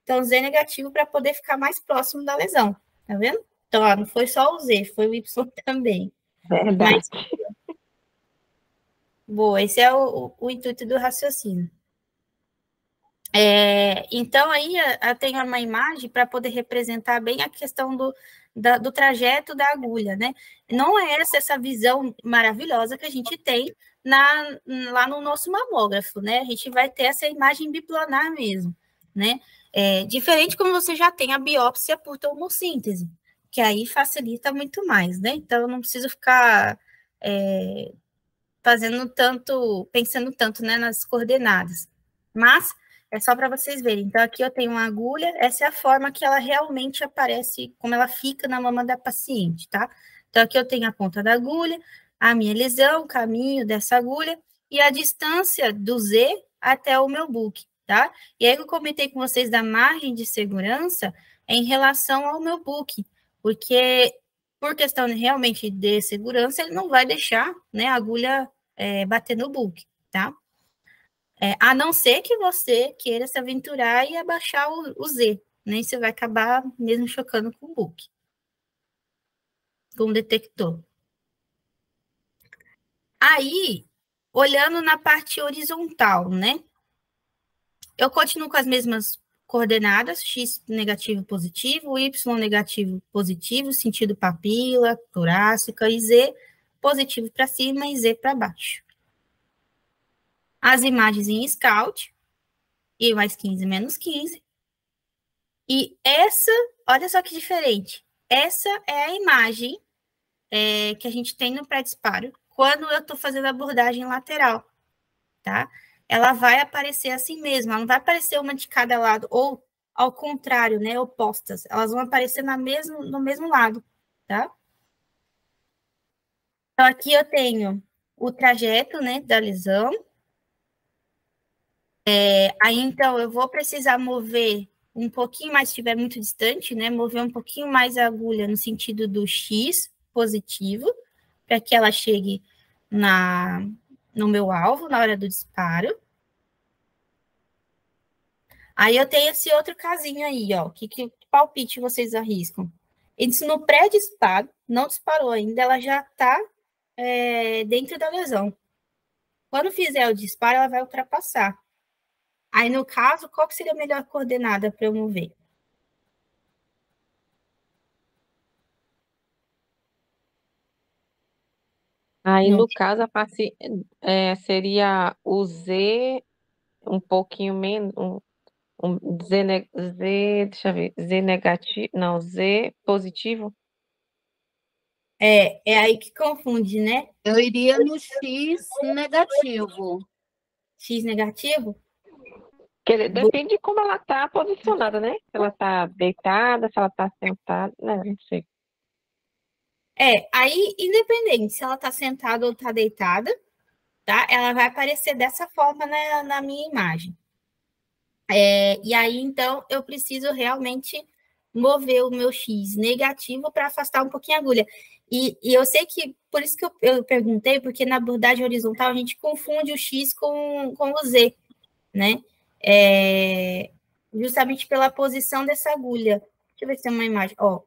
então Z negativo para poder ficar mais próximo da lesão, tá vendo? Então, ó, não foi só o Z, foi o Y também. Verdade. Boa, esse é o intuito do raciocínio. Então, aí eu tenho uma imagem para poder representar bem a questão do trajeto da agulha, né? Não é essa visão maravilhosa que a gente tem lá no nosso mamógrafo, né? A gente vai ter essa imagem biplanar mesmo, né? Diferente como você já tem a biópsia por tomossíntese, que aí facilita muito mais, né? Então, eu não preciso ficar pensando tanto, né, nas coordenadas. Mas é só para vocês verem. Então, aqui eu tenho uma agulha, essa é a forma que ela realmente aparece, como ela fica na mama da paciente, tá? Então, aqui eu tenho a ponta da agulha, a minha lesão, o caminho dessa agulha e a distância do Z até o meu book, tá? E aí eu comentei com vocês da margem de segurança em relação ao meu book, porque por questão realmente de segurança, ele não vai deixar, né, a agulha bater no book, tá? A não ser que você queira se aventurar e abaixar o Z, né? Você vai acabar mesmo chocando com o book, com o detector. Aí, olhando na parte horizontal, né? Eu continuo com as mesmas coordenadas, X negativo positivo, Y negativo positivo, sentido papila, torácica, e Z positivo para cima e Z para baixo. As imagens em Scout, I mais 15 menos 15. E essa, olha só que diferente, essa é a imagem que a gente tem no pré-disparo quando eu estou fazendo a abordagem lateral, tá? Ela vai aparecer assim mesmo, ela não vai aparecer uma de cada lado, ou ao contrário, né, opostas. Elas vão aparecer no mesmo lado, tá? Então, aqui eu tenho o trajeto, né, da lesão. Aí, então, eu vou precisar mover um pouquinho mais, se estiver muito distante, né, mover um pouquinho mais a agulha no sentido do X positivo, para que ela chegue no meu alvo na hora do disparo. Aí eu tenho esse outro casinho aí, ó. Que palpite vocês arriscam? Isso no pré-disparo, não disparou ainda, ela já está dentro da lesão. Quando fizer o disparo, ela vai ultrapassar. Aí, no caso, qual que seria a melhor coordenada para eu mover? Aí, no caso, a parte seria o Z um pouquinho menos, deixa eu ver, Z negativo, não, Z positivo. É aí que confunde, né? Eu iria no X negativo. X negativo? Depende de como ela está posicionada, né? Se ela está deitada, se ela está sentada, né? Não sei. Aí, independente se ela está sentada ou está deitada, tá? Ela vai aparecer dessa forma na minha imagem. E aí, então, eu preciso realmente mover o meu X negativo para afastar um pouquinho a agulha. E eu sei que, por isso que eu perguntei, porque na abordagem horizontal a gente confunde o X com o Z, né? Justamente pela posição dessa agulha. Deixa eu ver se tem uma imagem. Ó,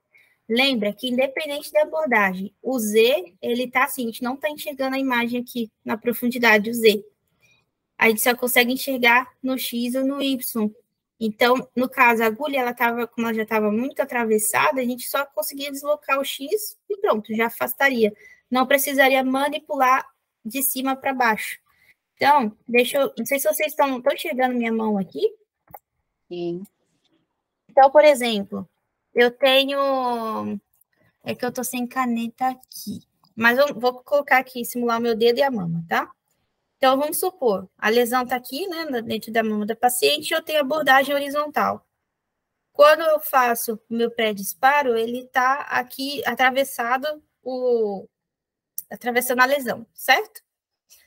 lembra que, independente da abordagem, o Z, ele tá assim, a gente não está enxergando a imagem aqui na profundidade, o Z. A gente só consegue enxergar no X ou no Y. Então, no caso, a agulha, como ela já estava muito atravessada, a gente só conseguia deslocar o X e pronto, já afastaria. Não precisaria manipular de cima para baixo. Então, não sei se vocês estão enxergando minha mão aqui. Sim. Então, por exemplo, eu tenho... É que eu estou sem caneta aqui. Mas eu vou colocar aqui, simular o meu dedo e a mama, tá? Então, vamos supor, a lesão está aqui, né, dentro da mama da paciente, e eu tenho abordagem horizontal. Quando eu faço o meu pré-disparo, ele está aqui atravessando a lesão, certo?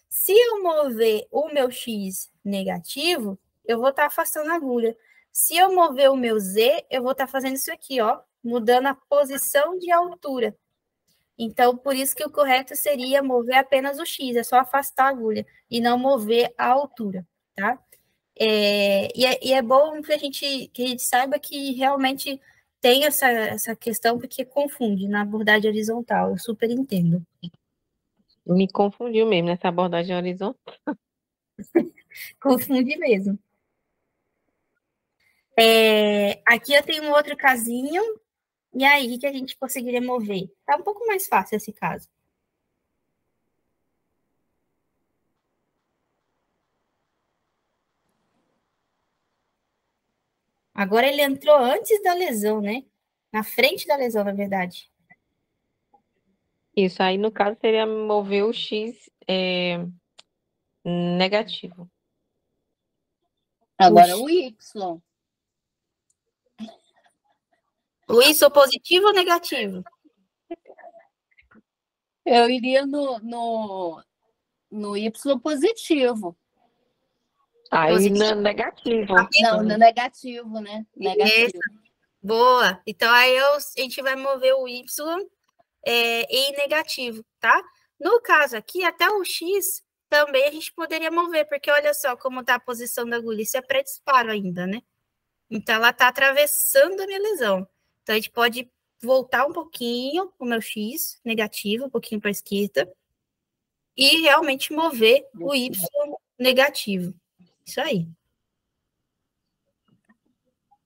Se eu mover o meu X negativo, eu vou estar afastando a agulha. Se eu mover o meu Z, eu vou estar fazendo isso aqui, ó, mudando a posição de altura. Então, por isso que o correto seria mover apenas o X, é só afastar a agulha e não mover a altura, tá? E é bom que a gente saiba que realmente tem essa questão, porque confunde na abordagem horizontal, eu super entendo. Me confundiu mesmo nessa abordagem horizontal. Confunde mesmo. Aqui eu tenho um outro casinho, e aí que a gente conseguiria mover. Tá um pouco mais fácil esse caso. Agora ele entrou antes da lesão, né? Na frente da lesão, na verdade. Isso, aí no caso seria mover o X negativo. Agora o Y. O Y positivo ou negativo? Eu iria no Y positivo. Aí no negativo. Não, no negativo, né? Negativo. Isso. Boa. Então, aí a gente vai mover o Y em negativo, tá? No caso aqui, até o X também a gente poderia mover, porque olha só como está a posição da agulha. Isso é pré-disparo ainda, né? Então, ela está atravessando a minha lesão. Então, a gente pode voltar um pouquinho o meu X negativo, um pouquinho para a esquerda, e realmente mover o Y negativo. Isso aí.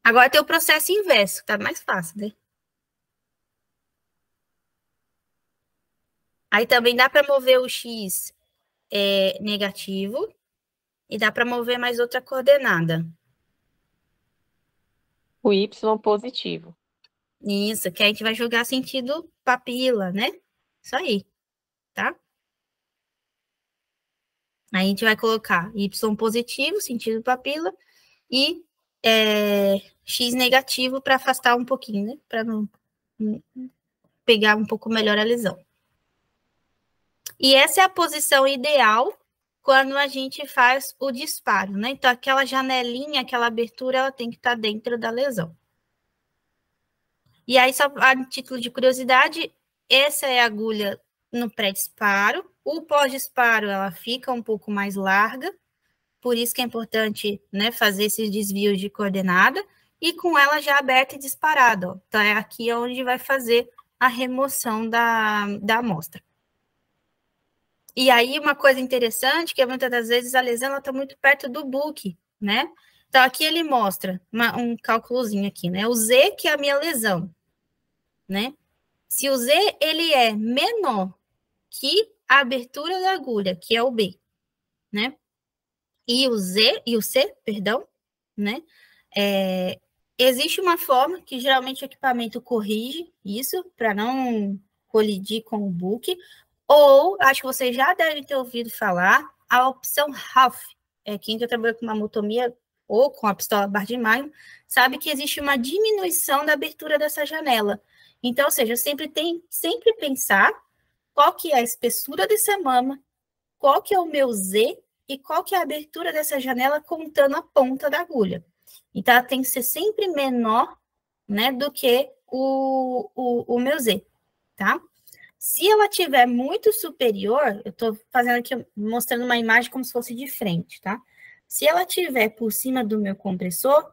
Agora tem o processo inverso, tá mais fácil, né? Aí também dá para mover o X negativo e dá para mover mais outra coordenada. O Y positivo. Isso, que a gente vai jogar sentido papila, né? Isso aí, tá? Aí a gente vai colocar Y positivo, sentido papila, e X negativo para afastar um pouquinho, né? Para não pegar um pouco melhor a lesão. E essa é a posição ideal quando a gente faz o disparo, né? Então, aquela janelinha, aquela abertura, ela tem que estar dentro da lesão. E aí, só a título de curiosidade, essa é a agulha no pré-disparo. O pós-disparo, ela fica um pouco mais larga, por isso que é importante, né, fazer esses desvios de coordenada, e com ela já aberta e disparada, ó. Então, é aqui onde vai fazer a remoção da amostra. E aí, uma coisa interessante, que muitas das vezes a lesão está muito perto do book, né? Então, aqui ele mostra um cálculozinho aqui, né? O Z, que é a minha lesão, né? Se o Z, ele é menor que a abertura da agulha, que é o B, né? E o C, perdão, né? Existe uma forma que geralmente o equipamento corrige isso, para não colidir com o book, ou, acho que vocês já devem ter ouvido falar, a opção half. Quem já trabalhou com mamotomia ou com a pistola Bardemagno sabe que existe uma diminuição da abertura dessa janela. Então, ou seja, sempre pensar qual que é a espessura dessa mama, qual que é o meu Z e qual que é a abertura dessa janela contando a ponta da agulha. Então, ela tem que ser sempre menor, né, do que o meu Z, tá? Se ela tiver muito superior, eu estou fazendo aqui, mostrando uma imagem como se fosse de frente, tá? Se ela tiver por cima do meu compressor,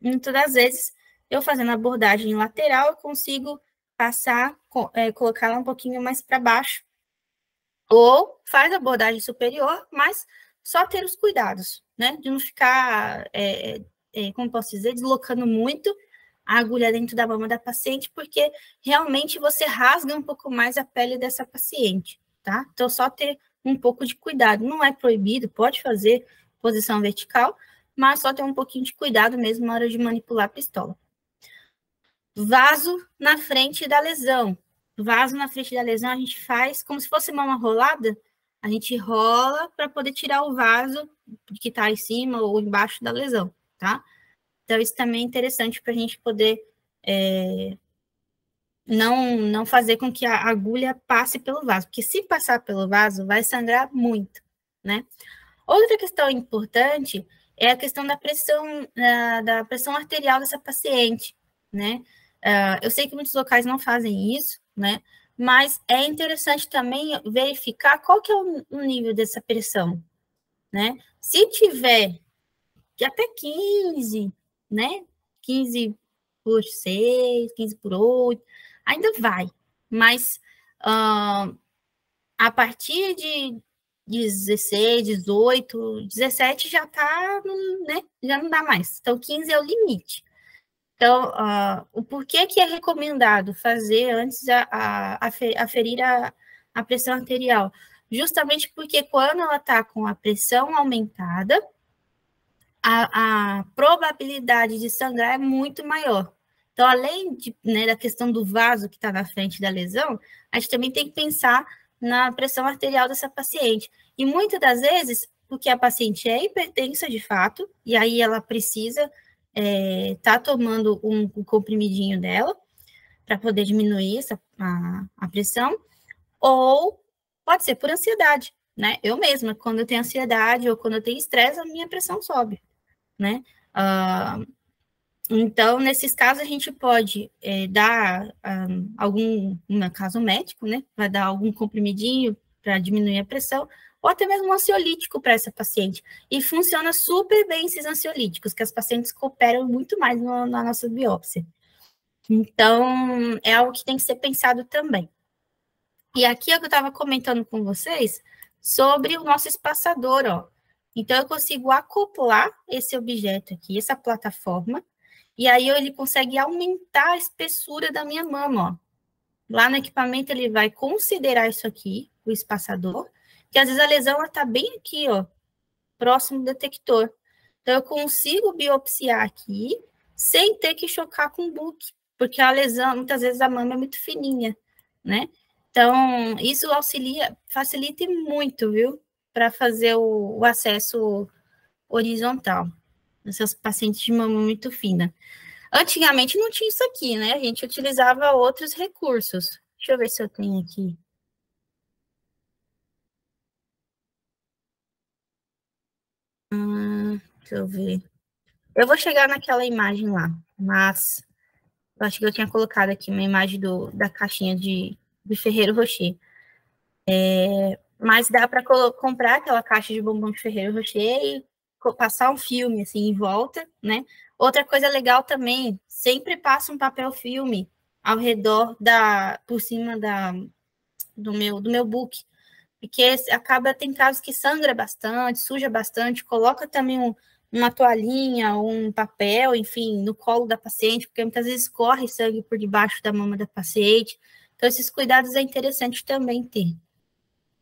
muitas das vezes, eu fazendo a abordagem lateral, eu consigo passar, colocar ela um pouquinho mais para baixo. Ou faz a abordagem superior, mas só ter os cuidados, né? De não ficar, como posso dizer, deslocando muito a agulha dentro da mama da paciente, porque realmente você rasga um pouco mais a pele dessa paciente, tá? Então, só ter um pouco de cuidado. Não é proibido, pode fazer posição vertical, mas só ter um pouquinho de cuidado mesmo na hora de manipular a pistola. Vaso na frente da lesão. Vaso na frente da lesão a gente faz como se fosse uma rolada, a gente rola para poder tirar o vaso que está em cima ou embaixo da lesão, tá? Então, isso também é interessante para a gente poder não fazer com que a agulha passe pelo vaso, porque se passar pelo vaso, vai sangrar muito, né? Outra questão importante é a questão da pressão arterial dessa paciente, né? Eu sei que muitos locais não fazem isso, né? Mas é interessante também verificar qual que é o nível dessa pressão, né? Se tiver até 15, né? 15 por 6, 15 por 8, ainda vai. Mas a partir de 16, 18, 17 já tá, né? Já não dá mais. Então, 15 é o limite. Então, o porquê que é recomendado fazer antes aferir a pressão arterial? Justamente porque quando ela está com a pressão aumentada, a probabilidade de sangrar é muito maior. Então, além da questão do vaso que está na frente da lesão, a gente também tem que pensar na pressão arterial dessa paciente. E muitas das vezes, porque a paciente é hipertensa de fato, e aí ela precisa tá tomando um comprimidinho dela para poder diminuir a pressão, ou pode ser por ansiedade, né? Eu mesma, quando eu tenho ansiedade ou quando eu tenho estresse, a minha pressão sobe, né? Então, nesses casos, a gente pode dar no caso médico, né? Vai dar algum comprimidinho para diminuir a pressão, ou até mesmo um ansiolítico para essa paciente. E funciona super bem esses ansiolíticos, que as pacientes cooperam muito mais na nossa biópsia. Então, é algo que tem que ser pensado também. E aqui é o que eu estava comentando com vocês sobre o nosso espaçador, ó. Então, eu consigo acoplar esse objeto aqui, essa plataforma, e aí ele consegue aumentar a espessura da minha mama, ó. Lá no equipamento ele vai considerar isso aqui, o espaçador, que às vezes a lesão está bem aqui, ó, próximo do detector. Então, eu consigo biopsiar aqui, sem ter que chocar com o book, porque a lesão, muitas vezes a mama é muito fininha, né? Então, isso facilita muito, viu? Para fazer o acesso horizontal. Essas pacientes de mama muito fina. Antigamente não tinha isso aqui, né? A gente utilizava outros recursos. Deixa eu ver se eu tenho aqui. Deixa eu ver. Eu vou chegar naquela imagem lá, mas eu acho que eu tinha colocado aqui uma imagem da caixinha de Ferrero Rocher. Mas dá para comprar aquela caixa de bombom de Ferrero Rocher e passar um filme assim em volta, né? Outra coisa legal também, sempre passa um papel filme ao redor por cima do meu book, porque acaba, tem casos que sangra bastante, suja bastante, coloca também uma toalhinha, um papel, enfim, no colo da paciente, porque muitas vezes corre sangue por debaixo da mama da paciente. Então, esses cuidados é interessante também ter.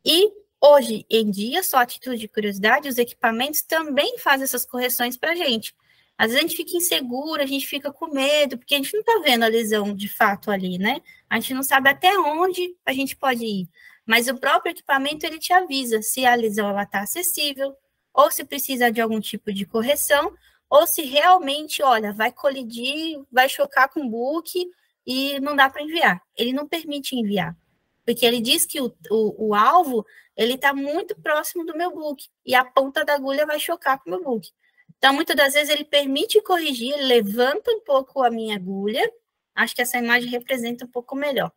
E hoje em dia, só a título de curiosidade, os equipamentos também fazem essas correções para a gente. Às vezes a gente fica insegura, a gente fica com medo, porque a gente não está vendo a lesão de fato ali, né? A gente não sabe até onde a gente pode ir. Mas o próprio equipamento, ele te avisa se a lesão está acessível, ou se precisa de algum tipo de correção, ou se realmente, olha, vai colidir, vai chocar com o book e não dá para enviar. Ele não permite enviar. Porque ele diz que o alvo, ele está muito próximo do meu book, e a ponta da agulha vai chocar com o meu book. Então, muitas das vezes, ele permite corrigir, ele levanta um pouco a minha agulha, acho que essa imagem representa um pouco melhor.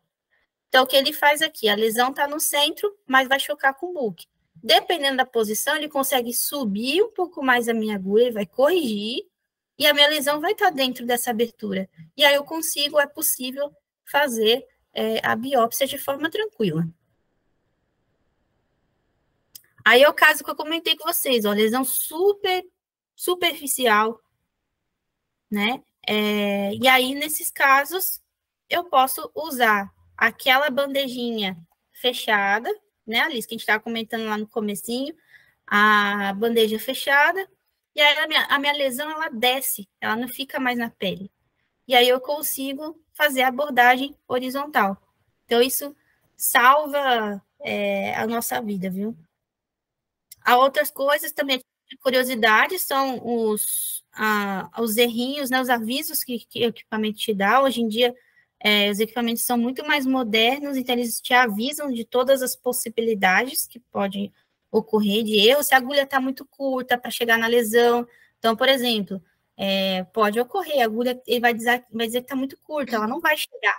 Então, o que ele faz aqui, a lesão está no centro, mas vai chocar com o book. Dependendo da posição, ele consegue subir um pouco mais a minha agulha, ele vai corrigir, e a minha lesão vai estar dentro dessa abertura. E aí é possível fazer a biópsia de forma tranquila. Aí é o caso que eu comentei com vocês, ó, lesão superficial, né? E aí, nesses casos, eu posso usar aquela bandejinha fechada, né, Alice, que a gente estava comentando lá no comecinho, a bandeja fechada, e aí a minha lesão, ela desce, ela não fica mais na pele. E aí eu consigo fazer a abordagem horizontal. Então, isso salva a nossa vida, viu? Há outras coisas também de curiosidade, são os errinhos, né, os avisos que o equipamento te dá. Hoje em dia, os equipamentos são muito mais modernos, então eles te avisam de todas as possibilidades que podem ocorrer de erro. Se a agulha está muito curta para chegar na lesão, então, por exemplo, pode ocorrer, a agulha ele vai dizer que está muito curta, ela não vai chegar.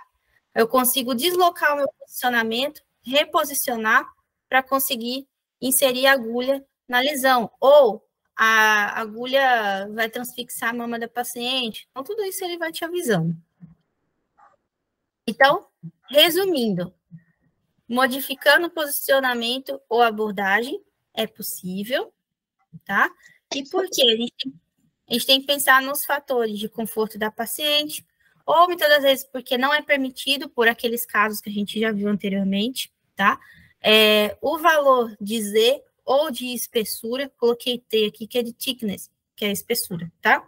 Eu consigo deslocar o meu posicionamento, reposicionar para conseguir inserir a agulha na lesão, ou a agulha vai transfixar a mama da paciente. Então, tudo isso ele vai te avisando. Então, resumindo, modificando o posicionamento ou abordagem é possível, tá? E por quê? A gente tem que pensar nos fatores de conforto da paciente, ou muitas das vezes porque não é permitido por aqueles casos que a gente já viu anteriormente, tá? O valor de Z ou de espessura, coloquei T aqui, que é de thickness, que é a espessura, tá?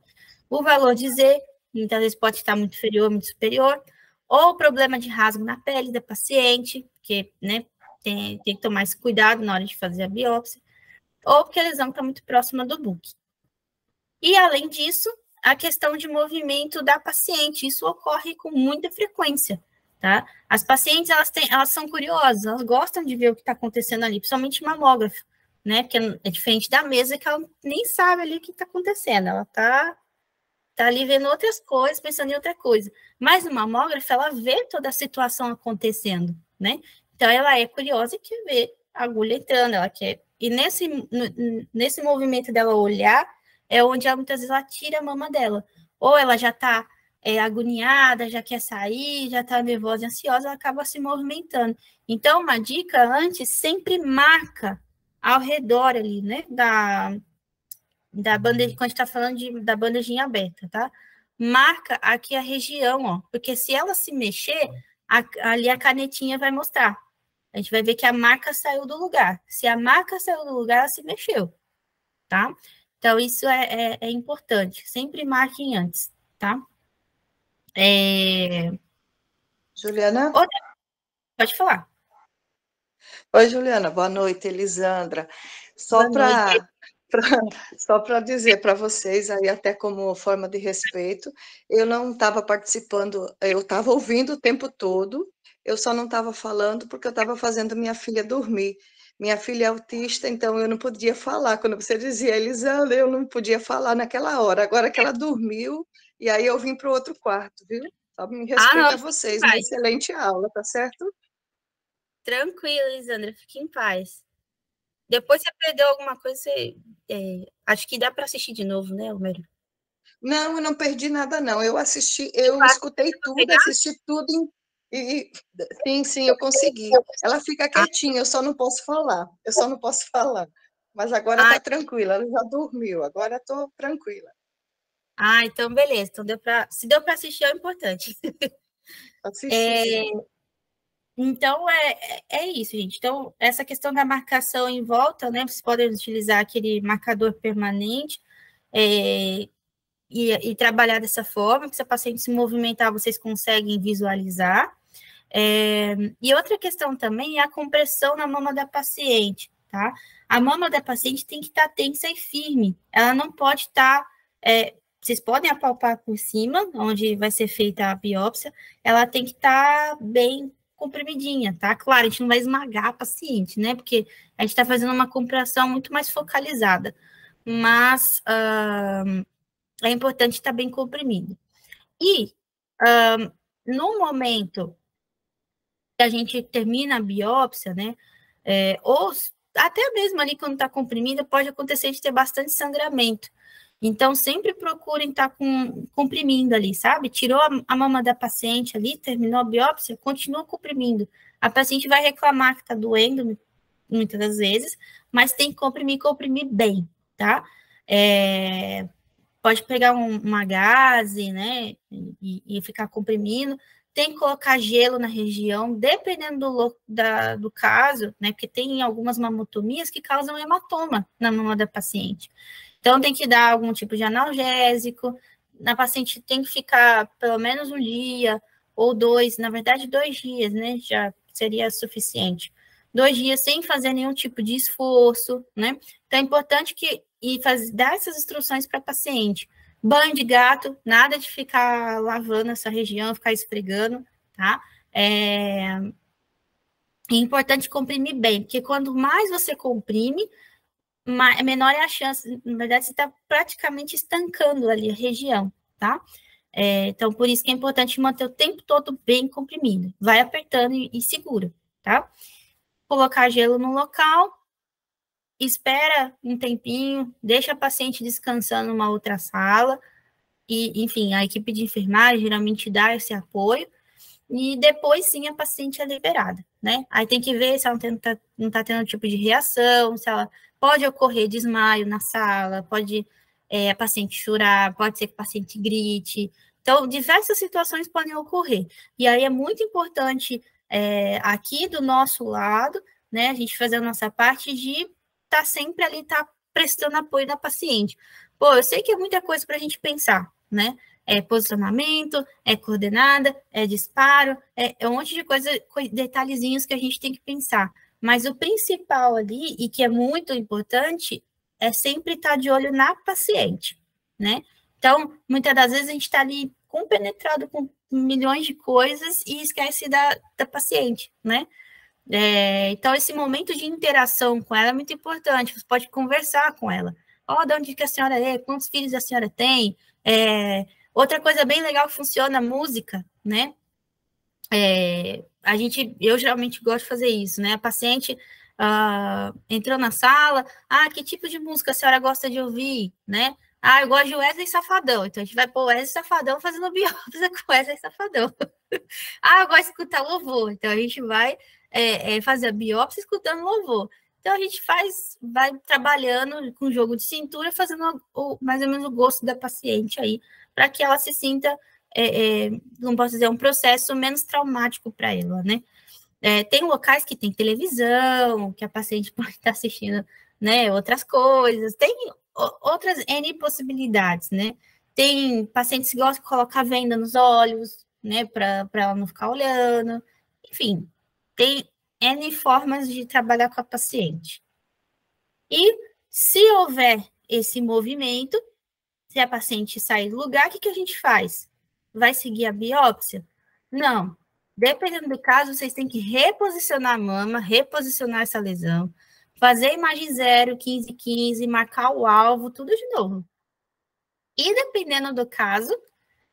O valor de Z, muitas vezes pode estar muito inferior, muito superior, ou problema de rasgo na pele da paciente, que, né, tem que tomar esse cuidado na hora de fazer a biópsia, ou porque a lesão está muito próxima do book. E, além disso, a questão de movimento da paciente, isso ocorre com muita frequência, tá? As pacientes, elas são curiosas, elas gostam de ver o que está acontecendo ali, principalmente mamógrafo, né? Porque é diferente da mesa, que ela nem sabe ali o que está acontecendo, ela está ali vendo outras coisas, pensando em outra coisa. Mas no mamógrafo, ela vê toda a situação acontecendo, né? Então, ela é curiosa e quer ver a agulha entrando, ela quer... E nesse movimento dela olhar, é onde ela, muitas vezes ela tira a mama dela. Ou ela já está agoniada, já quer sair, já está nervosa e ansiosa, ela acaba se movimentando. Então, uma dica antes, sempre marca ao redor ali, né, da bandejinha, quando a gente está falando da bandejinha aberta, tá? Marca aqui a região, ó, porque se ela se mexer, ali a canetinha vai mostrar. A gente vai ver que a marca saiu do lugar. Se a marca saiu do lugar, ela se mexeu, tá? Então, isso é importante. Sempre marquem antes, tá? Juliana? Pode falar. Oi, Juliana. Boa noite, Elisandra. Só para Só para dizer para vocês, aí até como forma de respeito, eu não estava participando, eu estava ouvindo o tempo todo, eu só não estava falando porque eu estava fazendo minha filha dormir. Minha filha é autista, então eu não podia falar. Quando você dizia, Elisandra, eu não podia falar naquela hora. Agora que ela dormiu, e aí eu vim para o outro quarto, viu? Só me respeito a Não, fique em vocês, uma paz. excelente aula, tá certo? Tranquilo, Elisandra, fique em paz. Depois você perdeu alguma coisa, acho que dá para assistir de novo, né, Homero? Não, eu não perdi nada, não. Eu assisti, eu escutei tudo, assisti tudo sim, eu consegui. Ela fica quietinha, eu só não posso falar. Eu só não posso falar. Mas agora Ah, está tranquila, ela já dormiu, agora estou tranquila. Então beleza. Então se deu para assistir é o importante. Assisti, sim. Então é isso, gente. Então, essa questão da marcação em volta, né? Vocês podem utilizar aquele marcador permanente e trabalhar dessa forma, que se a paciente se movimentar, vocês conseguem visualizar. E outra questão também é a compressão na mama da paciente, tá? A mama da paciente tem que estar tensa e firme. Ela não pode estar. Vocês podem apalpar por cima, onde vai ser feita a biópsia, ela tem que estar bem comprimidinha, tá? Claro, a gente não vai esmagar a paciente, né? Porque a gente está fazendo uma compressão muito mais focalizada. Mas é importante estar bem comprimido. E no momento que a gente termina a biópsia, né? Ou até mesmo ali quando está comprimida, pode acontecer de ter bastante sangramento. Então, sempre procurem estar comprimindo ali, sabe? Tirou a mama da paciente ali, terminou a biópsia, continua comprimindo. A paciente vai reclamar que está doendo, muitas das vezes, mas tem que comprimir bem, tá? Pode pegar uma gaze, né, e ficar comprimindo. Tem que colocar gelo na região, dependendo do caso, né, porque tem algumas mamotomias que causam hematoma na mama da paciente. Então, tem que dar algum tipo de analgésico. A paciente tem que ficar pelo menos um dia ou dois, na verdade, 2 dias, né? Já seria suficiente. 2 dias sem fazer nenhum tipo de esforço, né? Então, é importante dar essas instruções para a paciente. Banho de gato, nada de ficar lavando essa região, ficar esfregando, tá? É importante comprimir bem, porque quanto mais você comprime, menor é a chance, na verdade, você está praticamente estancando ali a região, tá? Então, por isso que é importante manter o tempo todo bem comprimido. Vai apertando e segura, tá? Colocar gelo no local, espera um tempinho, deixa a paciente descansando numa outra sala, e, enfim, a equipe de enfermagem geralmente dá esse apoio, e depois sim a paciente é liberada, né? Aí tem que ver se ela não tá tendo tipo de reação, se ela pode ocorrer desmaio na sala, pode a paciente chorar, pode ser que o paciente grite. Então, diversas situações podem ocorrer. E aí é muito importante aqui do nosso lado, né, a gente fazer a nossa parte de estar sempre ali, prestando apoio na paciente. Pô, eu sei que é muita coisa para a gente pensar, né? É posicionamento, é coordenada, é disparo, é um monte de coisa, detalhezinhos que a gente tem que pensar. Mas o principal ali, e que é muito importante, é sempre estar de olho na paciente, né? Então, muitas das vezes a gente está ali compenetrado com milhões de coisas e esquece da paciente, né? Então, esse momento de interação com ela é muito importante. Você pode conversar com ela. De onde que a senhora é? Quantos filhos a senhora tem? Outra coisa bem legal que funciona, a música, né? Eu geralmente gosto de fazer isso, né? A paciente entrou na sala, que tipo de música a senhora gosta de ouvir, né? Eu gosto de Wesley Safadão, então a gente vai pôr Wesley Safadão fazendo biópsia com Wesley Safadão. Eu gosto de escutar louvor, então a gente vai fazer a biópsia escutando louvor. Então a gente vai trabalhando com jogo de cintura, fazendo mais ou menos o gosto da paciente aí, para que ela se sinta, não posso dizer, um processo menos traumático para ela, né? Tem locais que tem televisão, que a paciente pode estar assistindo, né, outras coisas, tem outras N possibilidades, né? Tem pacientes que gostam de colocar venda nos olhos, né, para ela não ficar olhando, enfim, tem N formas de trabalhar com a paciente. E Se houver esse movimento, se a paciente sair do lugar, o que a gente faz? Vai seguir a biópsia? Não. Dependendo do caso, vocês têm que reposicionar a mama, reposicionar essa lesão, fazer imagem 0, 15, 15, marcar o alvo, tudo de novo. E dependendo do caso,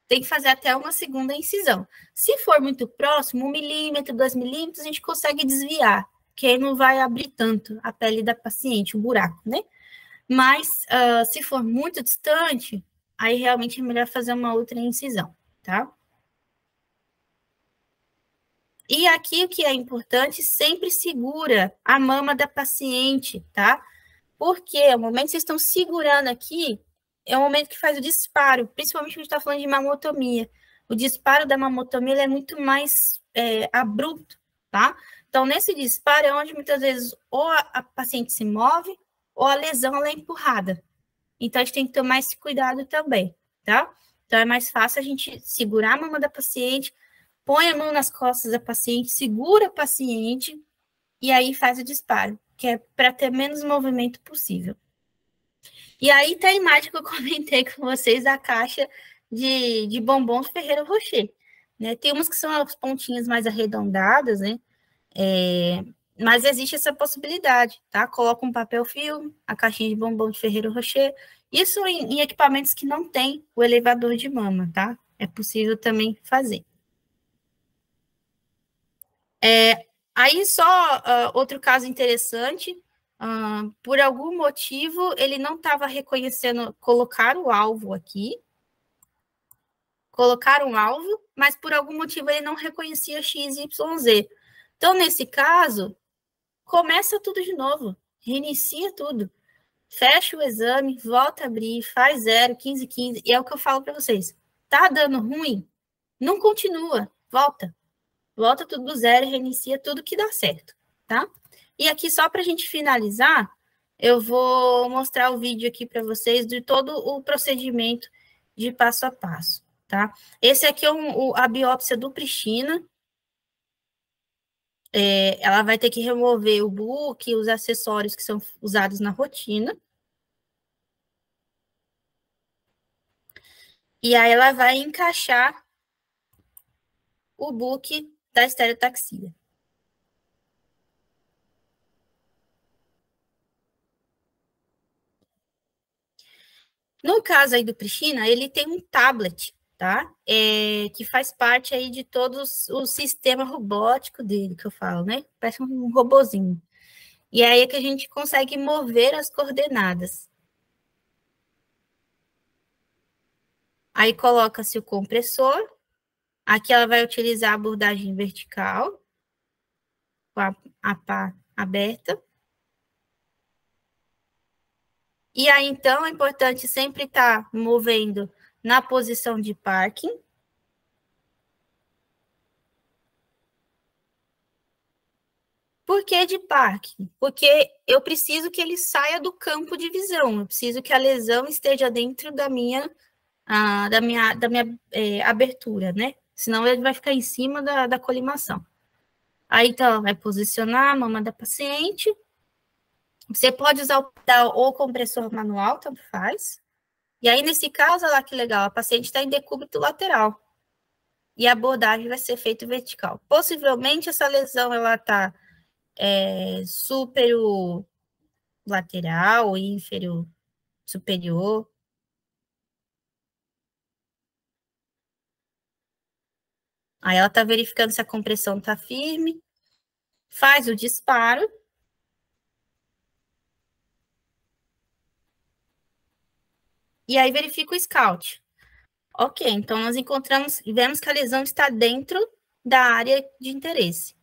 tem que fazer até uma segunda incisão. Se for muito próximo, 1 milímetro, 2 milímetros, a gente consegue desviar, que aí não vai abrir tanto a pele da paciente, o buraco, né? Mas, se for muito distante, aí realmente é melhor fazer uma outra incisão, tá? E aqui o que é importante, sempre segura a mama da paciente, tá? Porque o momento que vocês estão segurando aqui, é o momento que faz o disparo, principalmente quando a gente está falando de mamotomia. O disparo da mamotomia é muito mais abrupto, tá? Então, nesse disparo é onde muitas vezes ou a paciente se move, ou a lesão ela é empurrada. Então, a gente tem que tomar esse cuidado também, tá? Então, é mais fácil a gente segurar a mama da paciente, põe a mão nas costas da paciente, segura a paciente e aí faz o disparo, que é para ter menos movimento possível. E aí tem a imagem que eu comentei com vocês da caixa de bombons Ferreiro Rocher, né? Tem umas que são as pontinhas mais arredondadas, né? Mas existe essa possibilidade, tá? Coloca um papel filme, a caixinha de bombom de Ferreiro Rocher, isso em equipamentos que não tem o elevador de mama, tá? É possível também fazer. Aí só outro caso interessante, por algum motivo ele não estava reconhecendo colocar o alvo aqui, colocar um alvo, mas por algum motivo ele não reconhecia XYZ. Então, nesse caso, começa tudo de novo, reinicia tudo, fecha o exame, volta a abrir, faz 0, 15, 15, e é o que eu falo para vocês. Tá dando ruim? Não continua, volta tudo do zero e reinicia tudo que dá certo, tá? E aqui, só para a gente finalizar, eu vou mostrar o vídeo aqui para vocês de todo o procedimento de passo a passo, tá? Esse aqui é a biópsia do Pristina. Ela vai ter que remover o book, os acessórios que são usados na rotina. E aí ela vai encaixar o book da estereotaxia. No caso aí do Pristina, ele tem um tablet, tá? Que faz parte aí de todo o sistema robótico dele, que eu falo, né? Parece um robozinho. E aí é que a gente consegue mover as coordenadas. Aí coloca-se o compressor. Aqui ela vai utilizar a abordagem vertical, com a pá aberta. E aí, então, é importante sempre estar movendo na posição de parking. Por que de parking? Porque eu preciso que ele saia do campo de visão, eu preciso que a lesão esteja dentro da minha abertura, né? Senão ele vai ficar em cima da colimação. Aí, então, vai posicionar a mama da paciente. Você pode usar o pedal ou compressor manual, tanto faz. E aí, nesse caso, olha lá que legal, a paciente está em decúbito lateral. E a abordagem vai ser feita vertical. Possivelmente, essa lesão, ela está superior lateral, inferior superior. Aí ela está verificando se a compressão está firme, faz o disparo. E aí verifica o scout. Ok, então nós encontramos e vemos que a lesão está dentro da área de interesse.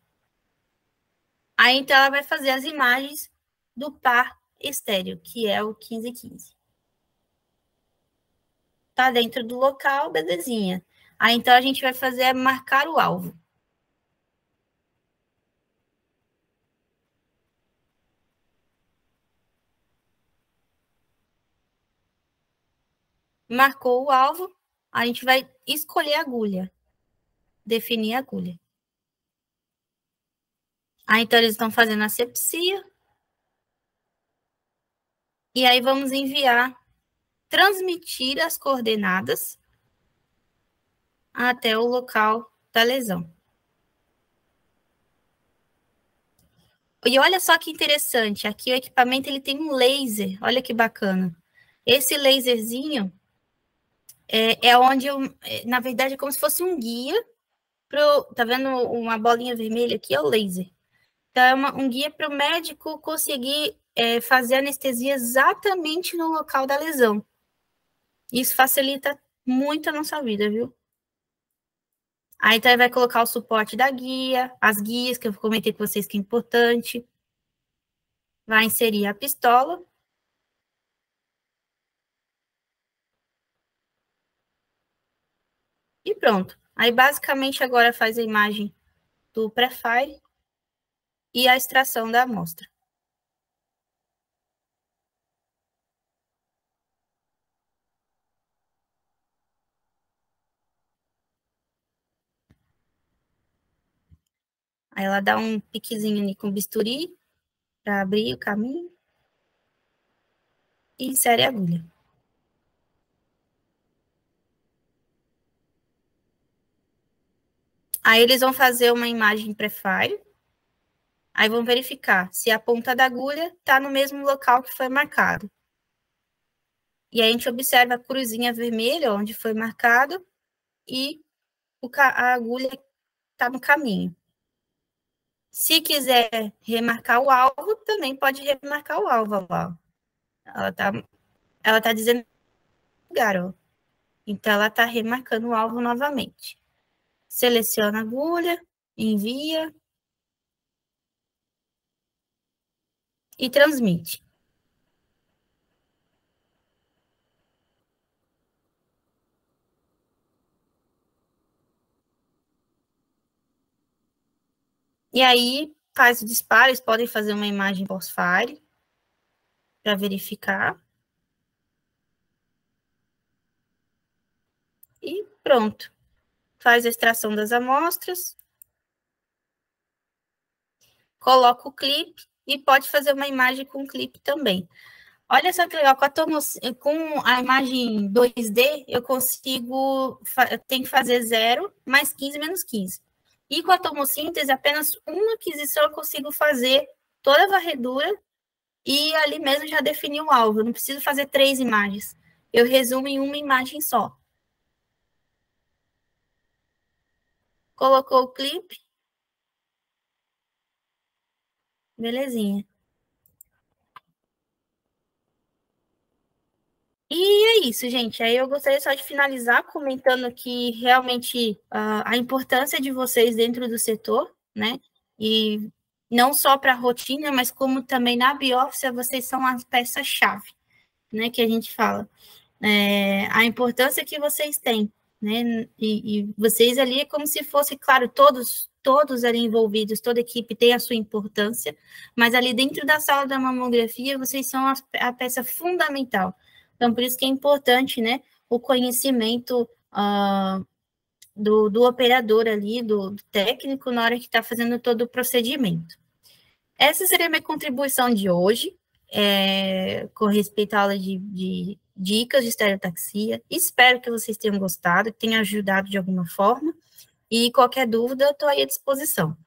Aí então ela vai fazer as imagens do par estéreo, que é o 15-15. Está dentro do local, belezinha. Aí então a gente vai fazer marcar o alvo. Marcou o alvo, a gente vai escolher a agulha, definir a agulha. Aí, então, eles estão fazendo a asepsia. E aí vamos enviar, transmitir as coordenadas até o local da lesão. E olha só que interessante, aqui o equipamento ele tem um laser, olha que bacana. Esse laserzinho é onde, na verdade, é como se fosse um guia, tá vendo uma bolinha vermelha aqui? É o laser. Então, é um guia para o médico conseguir fazer anestesia exatamente no local da lesão. Isso facilita muito a nossa vida, viu? Aí, então, ele vai colocar o suporte da guia, as guias, que eu comentei com vocês que é importante. Vai inserir a pistola. E pronto. Aí, basicamente, agora faz a imagem do pré-fire e a extração da amostra. Aí ela dá um piquezinho ali com bisturi para abrir o caminho e insere a agulha. Aí eles vão fazer uma imagem pré-fire. Aí vão verificar se a ponta da agulha está no mesmo local que foi marcado. E aí a gente observa a cruzinha vermelha onde foi marcado e a agulha está no caminho. Se quiser remarcar o alvo, também pode remarcar o alvo lá. Ela tá dizendo lugar, ó. Então ela está remarcando o alvo novamente. Seleciona a agulha, envia e transmite. E aí, faz o disparo, eles podem fazer uma imagem pós-fire para verificar. E pronto. Faz a extração das amostras. Coloca o clipe e pode fazer uma imagem com clipe também. Olha só que legal, com a imagem 2D, eu tenho que fazer 0 mais 15 menos 15. E com a tomossíntese, apenas uma aquisição eu consigo fazer toda a varredura e ali mesmo já definir o alvo. Eu não preciso fazer 3 imagens. Eu resumo em uma imagem só. Colocou o clipe. Belezinha. E é isso, gente. Aí eu gostaria só de finalizar comentando que realmente a importância de vocês dentro do setor, né? E não só para a rotina, mas como também na biópsia, vocês são as peças-chave, né? Que a gente fala. A importância que vocês têm, né? E vocês ali é como se fosse, claro, todos ali envolvidos, toda equipe tem a sua importância, mas ali dentro da sala da mamografia, vocês são a peça fundamental. Então, por isso que é importante, né, o conhecimento do operador ali, do técnico, na hora que está fazendo todo o procedimento. Essa seria a minha contribuição de hoje, com respeito à aula de dicas de estereotaxia. Espero que vocês tenham gostado, que tenha ajudado de alguma forma, e qualquer dúvida, eu estou aí à disposição.